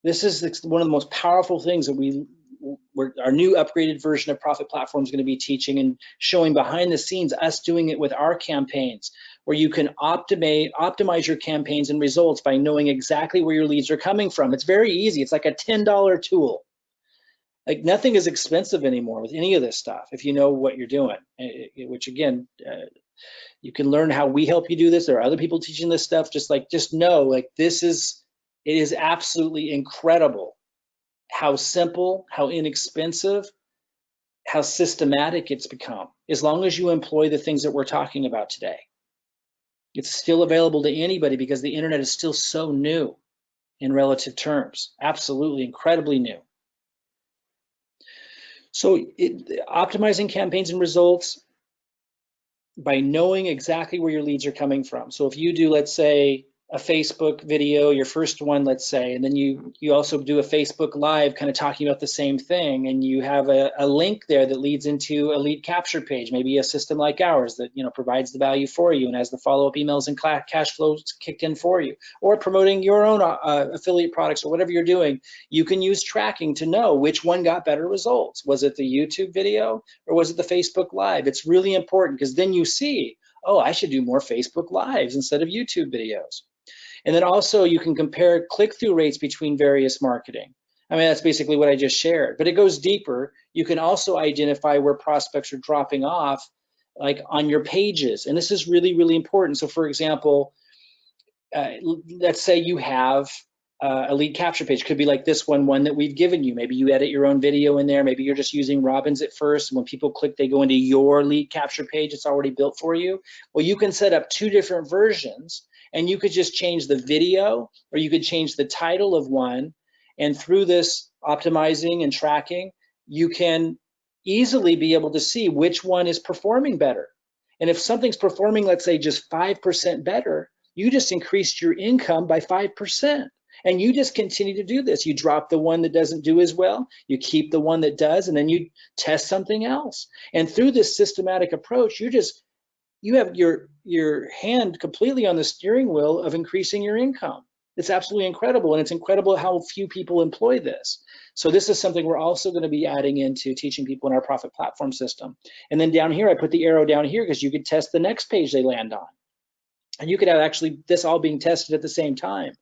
this is one of the most powerful things that our new upgraded version of Profit Platform is going to be teaching and showing behind the scenes, us doing it with our campaigns, where you can optimize your campaigns and results by knowing exactly where your leads are coming from. It's very easy. It's like a $10 tool. Like nothing is expensive anymore with any of this stuff if you know what you're doing, which again, you can learn how we help you do this. There are other people teaching this stuff. Just know, like it is absolutely incredible how simple, how inexpensive, how systematic it's become, as long as you employ the things that we're talking about today. It's still available to anybody because the internet is still so new in relative terms. Absolutely incredibly new. So optimizing campaigns and results by knowing exactly where your leads are coming from. So if you do, let's say, a Facebook video, your first one, let's say, and then you also do a Facebook Live kind of talking about the same thing, and you have a link there that leads into a lead capture page, maybe a system like ours that provides the value for you and has the follow-up emails and cash flows kicked in for you, or promoting your own affiliate products or whatever you're doing. You can use tracking to know which one got better results. Was it the YouTube video or was it the Facebook Live? It's really important because then you see, oh, I should do more Facebook Lives instead of YouTube videos. And then also you can compare click-through rates between various marketing. I mean, that's basically what I just shared, but it goes deeper. You can also identify where prospects are dropping off, like on your pages. And this is really, really important. So for example, let's say you have a lead capture page. Could be like this one that we've given you. Maybe you edit your own video in there. Maybe you're just using Robin's at first. And when people click, they go into your lead capture page. It's already built for you. Well, you can set up 2 different versions, and you could just change the video, or you could change the title of one. And through this optimizing and tracking, you can easily be able to see which one is performing better. And if something's performing, let's say, just 5% better, you just increased your income by 5%. And you just continue to do this. You drop the one that doesn't do as well, you keep the one that does, and then you test something else. And through this systematic approach, you have your hand completely on the steering wheel of increasing your income. It's absolutely incredible, and it's incredible how few people employ this. So this is something we're also going to be adding into teaching people in our Profit Platform system. And then down here, I put the arrow down here because you could test the next page they land on. And you could have actually this all being tested at the same time.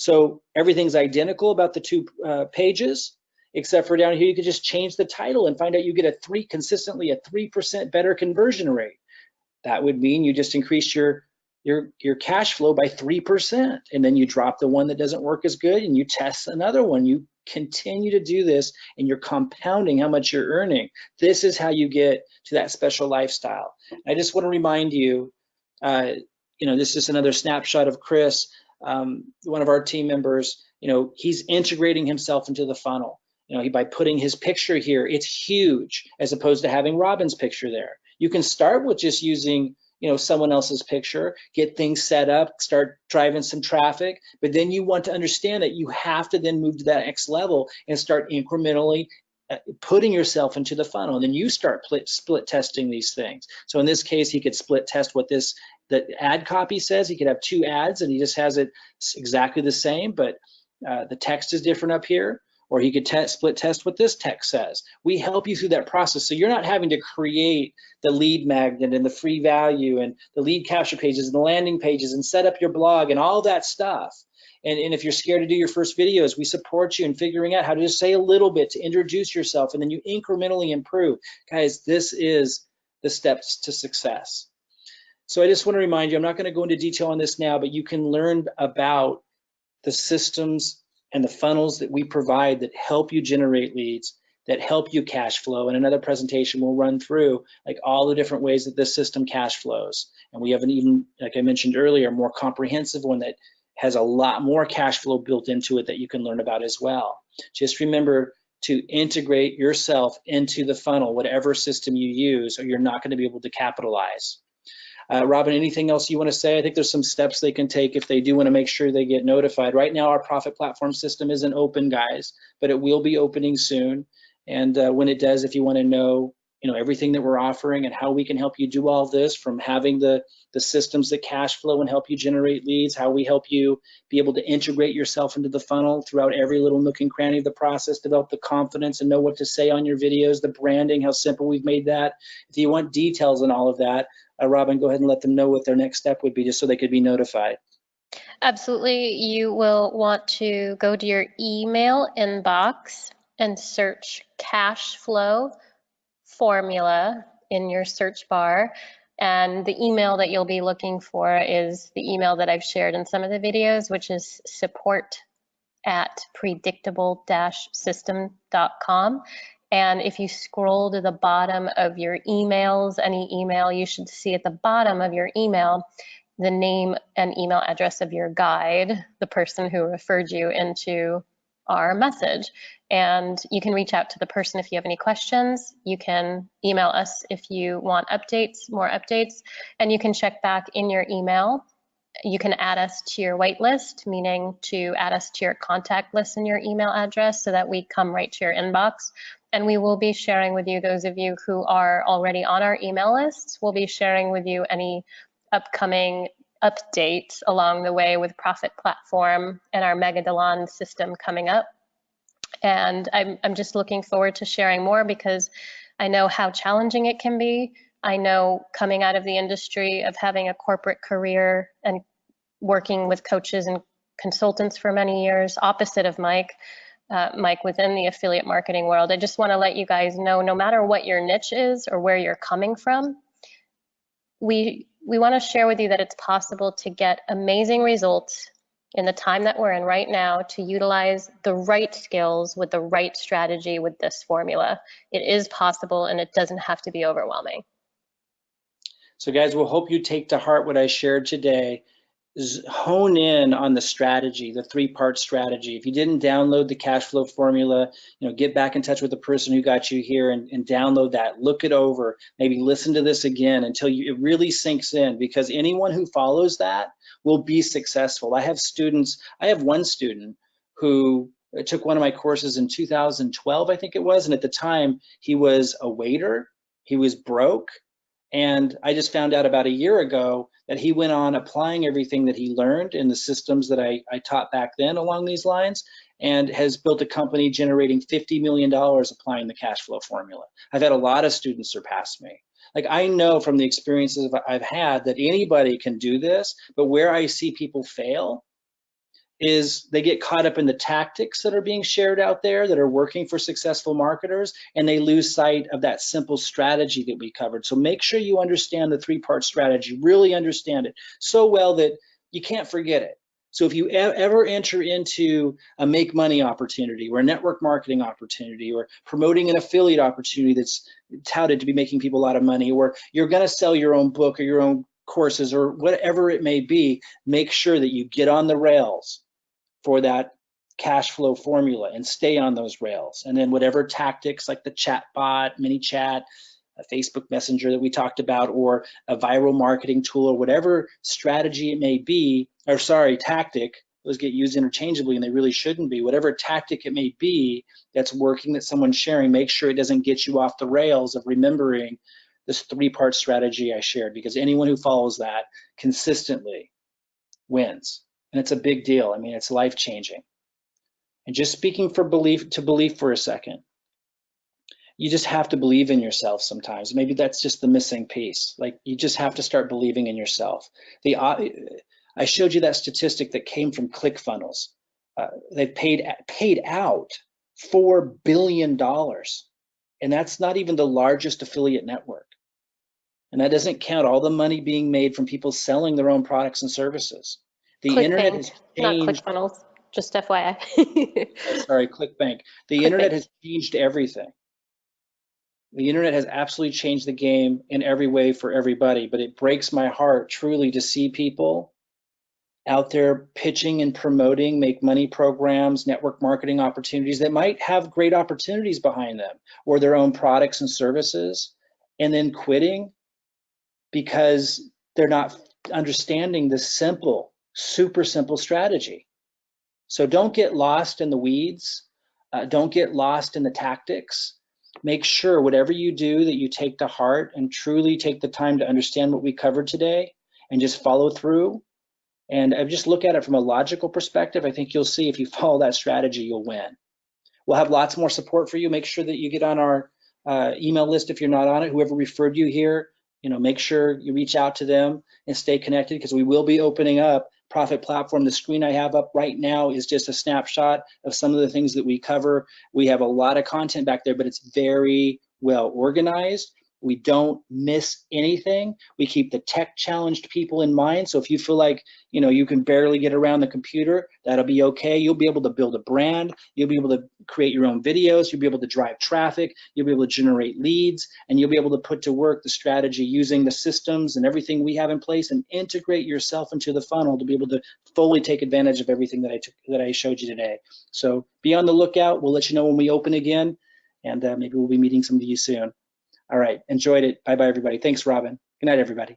So everything's identical about the 2 pages, except for down here, you could just change the title and find out you get consistently a 3% better conversion rate. That would mean you just increase your cash flow by 3%, and then you drop the one that doesn't work as good and you test another one. You continue to do this and you're compounding how much you're earning. This is how you get to that special lifestyle. I just want to remind you, this is another snapshot of Chris, one of our team members. He's integrating himself into the funnel. By putting his picture here, it's huge, as opposed to having Robin's picture there. You can start with just using, someone else's picture, get things set up, start driving some traffic, but then you want to understand that you have to then move to that next level and start incrementally putting yourself into the funnel. And then you start split testing these things. So in this case, he could split test what the ad copy says. He could have 2 ads and he just has it exactly the same, but the text is different up here. Or he could split test what this text says. We help you through that process, so you're not having to create the lead magnet and the free value and the lead capture pages and the landing pages and set up your blog and all that stuff. And if you're scared to do your first videos, we support you in figuring out how to just say a little bit to introduce yourself, and then you incrementally improve. Guys, this is the steps to success. So I just want to remind you, I'm not going to go into detail on this now, but you can learn about the systems and the funnels that we provide that help you generate leads, that help you cash flow. In another presentation, we'll run through like all the different ways that this system cash flows. And we have an even, like I mentioned earlier, more comprehensive one that has a lot more cash flow built into it that you can learn about as well. Just remember, to integrate yourself into the funnel, whatever system you use, or you're not going to be able to capitalize. Robin, anything else you want to say? I think there's some steps they can take if they do want to make sure they get notified. Right now, our profit platform system isn't open, guys, but it will be opening soon. And when it does, if you want to know, everything that we're offering and how we can help you do all this, from having the systems that cash flow and help you generate leads, how we help you be able to integrate yourself into the funnel throughout every little nook and cranny of the process, develop the confidence and know what to say on your videos, the branding, how simple we've made that. If you want details on all of that, Robin, go ahead and let them know what their next step would be, just so they could be notified. Absolutely. You will want to go to your email inbox and search cash flow formula in your search bar. And the email that you'll be looking for is the email that I've shared in some of the videos, which is support@predictable-system.com. And if you scroll to the bottom of your emails, any email, you should see at the bottom of your email the name and email address of your guide, the person who referred you into our message. And you can reach out to the person if you have any questions. You can email us if you want updates, more updates, and you can check back in your email. You can add us to your whitelist, meaning to add us to your contact list in your email address so that we come right to your inbox. And we will be sharing with you, those of you who are already on our email lists, we'll be sharing with you any upcoming updates along the way with Profit Platform and our Megadalon system coming up. And I'm just looking forward to sharing more, because I know how challenging it can be. I know, coming out of the industry of having a corporate career and working with coaches and consultants for many years, opposite of Mike within the affiliate marketing world, I just want to let you guys know, no matter what your niche is or where you're coming from, we want to share with you that it's possible to get amazing results in the time that we're in right now, to utilize the right skills with the right strategy with this formula. It is possible, and it doesn't have to be overwhelming. So guys, we'll hope you take to heart what I shared today. Hone in on the strategy, the three-part strategy. If you didn't download the cash flow formula, get back in touch with the person who got you here and download that. Look it over. Maybe listen to this again until it really sinks in, because anyone who follows that will be successful. I have one student who took one of my courses in 2012, I think it was, and at the time he was a waiter, he was broke, and I just found out about a year ago that he went on applying everything that he learned in the systems that I taught back then along these lines, and has built a company generating $50 million applying the cash flow formula. I've had a lot of students surpass me. Like, I know from the experiences I've had that anybody can do this, but where I see people fail is they get caught up in the tactics that are being shared out there that are working for successful marketers, and they lose sight of that simple strategy that we covered. So make sure you understand the three-part strategy, really understand it so well that you can't forget it. So if you ever enter into a make money opportunity or a network marketing opportunity or promoting an affiliate opportunity that's touted to be making people a lot of money, or you're going to sell your own book or your own courses or whatever it may be, make sure that you get on the rails for that cash flow formula and stay on those rails. And then whatever tactics, like the chat bot, mini chat, a Facebook Messenger that we talked about, or a viral marketing tool, or whatever strategy it may be, or tactic, those get used interchangeably and they really shouldn't be. Whatever tactic it may be that's working, that someone's sharing, make sure it doesn't get you off the rails of remembering this three-part strategy I shared, because anyone who follows that consistently wins. And it's a big deal. I mean, it's life-changing. And just speaking to belief for a second, you just have to believe in yourself sometimes. Maybe that's just the missing piece. Like, you just have to start believing in yourself. I showed you that statistic that came from ClickFunnels. They paid out $4 billion. And that's not even the largest affiliate network. And that doesn't count all the money being made from people selling their own products and services. The internet has changed. Not ClickFunnels, just FYI. ClickBank. The internet has changed everything. The internet has absolutely changed the game in every way for everybody, but it breaks my heart truly to see people out there pitching and promoting make money programs, network marketing opportunities that might have great opportunities behind them, or their own products and services, and then quitting because they're not understanding the simple, super simple strategy. So don't get lost in the weeds. Don't get lost in the tactics. Make sure whatever you do that you take to heart and truly take the time to understand what we covered today and just follow through. And I just look at it from a logical perspective. I think you'll see if you follow that strategy, you'll win. We'll have lots more support for you. Make sure that you get on our email list if you're not on it. Whoever referred you here, make sure you reach out to them and stay connected, because we will be opening up Profit Platform. The screen I have up right now is just a snapshot of some of the things that we cover. We have a lot of content back there, but it's very well organized. We don't miss anything. We keep the tech challenged people in mind. So if you feel like you can barely get around the computer, that'll be okay. You'll be able to build a brand. You'll be able to create your own videos. You'll be able to drive traffic. You'll be able to generate leads, and you'll be able to put to work the strategy using the systems and everything we have in place, and integrate yourself into the funnel to be able to fully take advantage of everything that I showed you today. So be on the lookout. We'll let you know when we open again, and maybe we'll be meeting some of you soon. All right, enjoyed it. Bye-bye, everybody. Thanks, Robin. Good night, everybody.